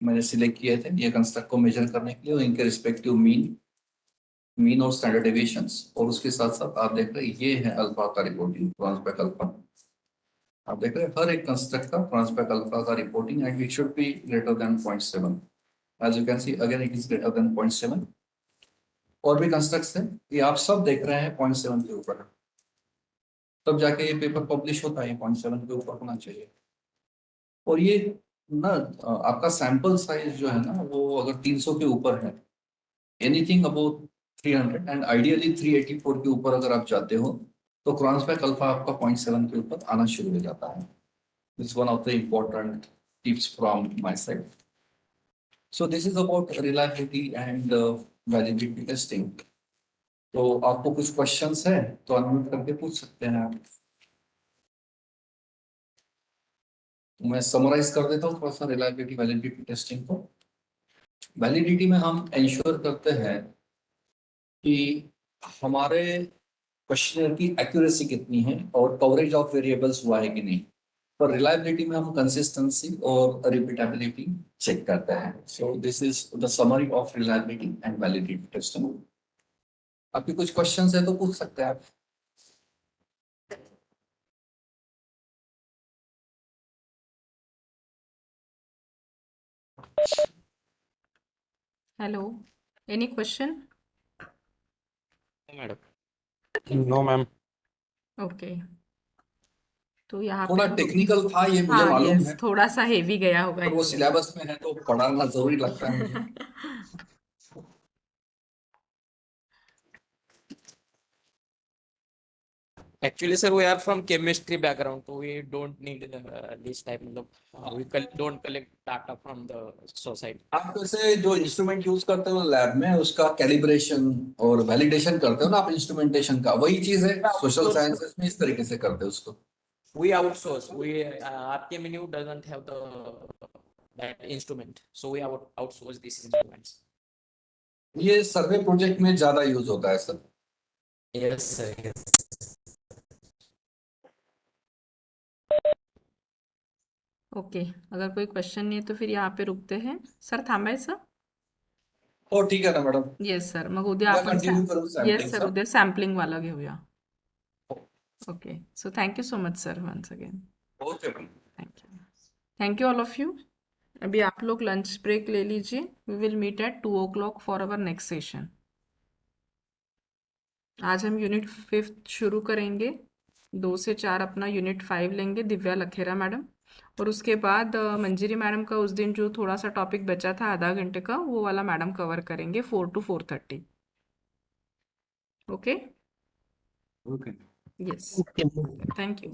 मैंने सिलेक्ट किए थे ये कंस्ट्रक्ट को मेजर करने के लिए और इनके रिस्पेक्टिव मीन और स्टैंडर्ड डेविएशंस। और उसके साथ साथ आप देख रहे हैं ये है अल्फा का रिपोर्टिंग, ट्रांसपैक अल्फा। आप देख रहे हैं हर एक कंस्ट्रक्ट का ट्रांसपैक अल्फा का reporting and it should be greater than 0.7। As you can see again it is greater than 0.7। और भी कंस्ट्रक्ट्स हैं, ये आप सब देख रहे हैं 0.7 के ऊपर, तब जाके ये पेपर पब्लिश होता है। 0.7 के ऊपर होना चाहिए। और ये ना आपका सैंपल साइज जो है ना वो अगर 300 के ऊपर है, एनीथिंग अबाउट 300 एंड आइडियली 384 के ऊपर अगर आप जाते हो तो क्रॉसबैक अल्फा आपका 0.7 के ऊपर आना शुरू हो जाता है। This one of the important tips from my side. So this is about reliability and validity testing. तो आपको कुछ क्वेश्चंस है तो अनम्यूट करके पूछ सकते हैं आप। मैं समराइज कर देता हूँ थोड़ा सा रिलायबिलिटी वैलिडिटी टेस्टिंग को। वैलिडिटी में हम इंश्योर करते हैं कि हमारे क्वेश्चनर की एक्यूरेसी कितनी है और कवरेज ऑफ वेरिएबल्स हुआ है कि नहीं। पर रिलायबिलिटी में हम कंसिस्टेंसी और रिपीटेबिलिटी चेक करते हैं। So this is the summary of reliability and validity testing. आपके कुछ क्वेश्चंस है तो पूछ सकते हैं आप। Hello, any question? Madam no ma'am. Okay, तो यहाँ पे थोड़ा हम लोग, टेक्निकल था ये मुझे हाँ मालूम यस, है, थोड़ा सा हेवी गया होगा पर इन वो लोगों सिलेबस में है तो पढ़ाना जरूरी लगता है मुझे। को। Actually, sir, we are from chemistry background, so we don't need this type of. Don't collect data from the society. आप वैसे जो इंस्ट्रूमेंट यूज करते हो लैब में उसका कैलिब्रेशन और वैलिडेशन करते हो ना आप, इंस्ट्रूमेंटेशन का वही चीज है सोशल साइंसेस में इस तरीके से करते हो उसको। We outsource. We RKMNU doesn't have that instrument, so we outsource these instruments. ये सर्वे प्रोजेक्ट में ज्यादा यूज होता है sir. Yes, sir. Yes. Okay, अगर कोई क्वेश्चन नहीं है तो फिर यहाँ पे रुकते हैं. सर थांबायचं? हो ठीक आहे ना मॅडम, येस सर, मग उद्या उद्या आपण कंटिन्यू करू येस सॅम्पलिंग सर, सर. उद्या सॅम्पलिंग वाला घेऊया. Okay, so thank you so much sir once again. Okay madam. Thank you. Thank you all of you. अभी आप लोग लंच ब्रेक ले लीजिए. We will meet at 2 o'clock for our next session. आज हम यूनिट 5 शुरू करेंगे. 2 से 4 अपना यूनिट 5 लेंगे, दिव्या लखेरा मैडम. और उसके बाद मंजिरी मैडम का उस दिन जो थोड़ा सा टॉपिक बचा था आधा घंटे का, वो वाला मैडम कवर करेंगे 4 to 4:30. Okay. Okay. Yes. Thank you.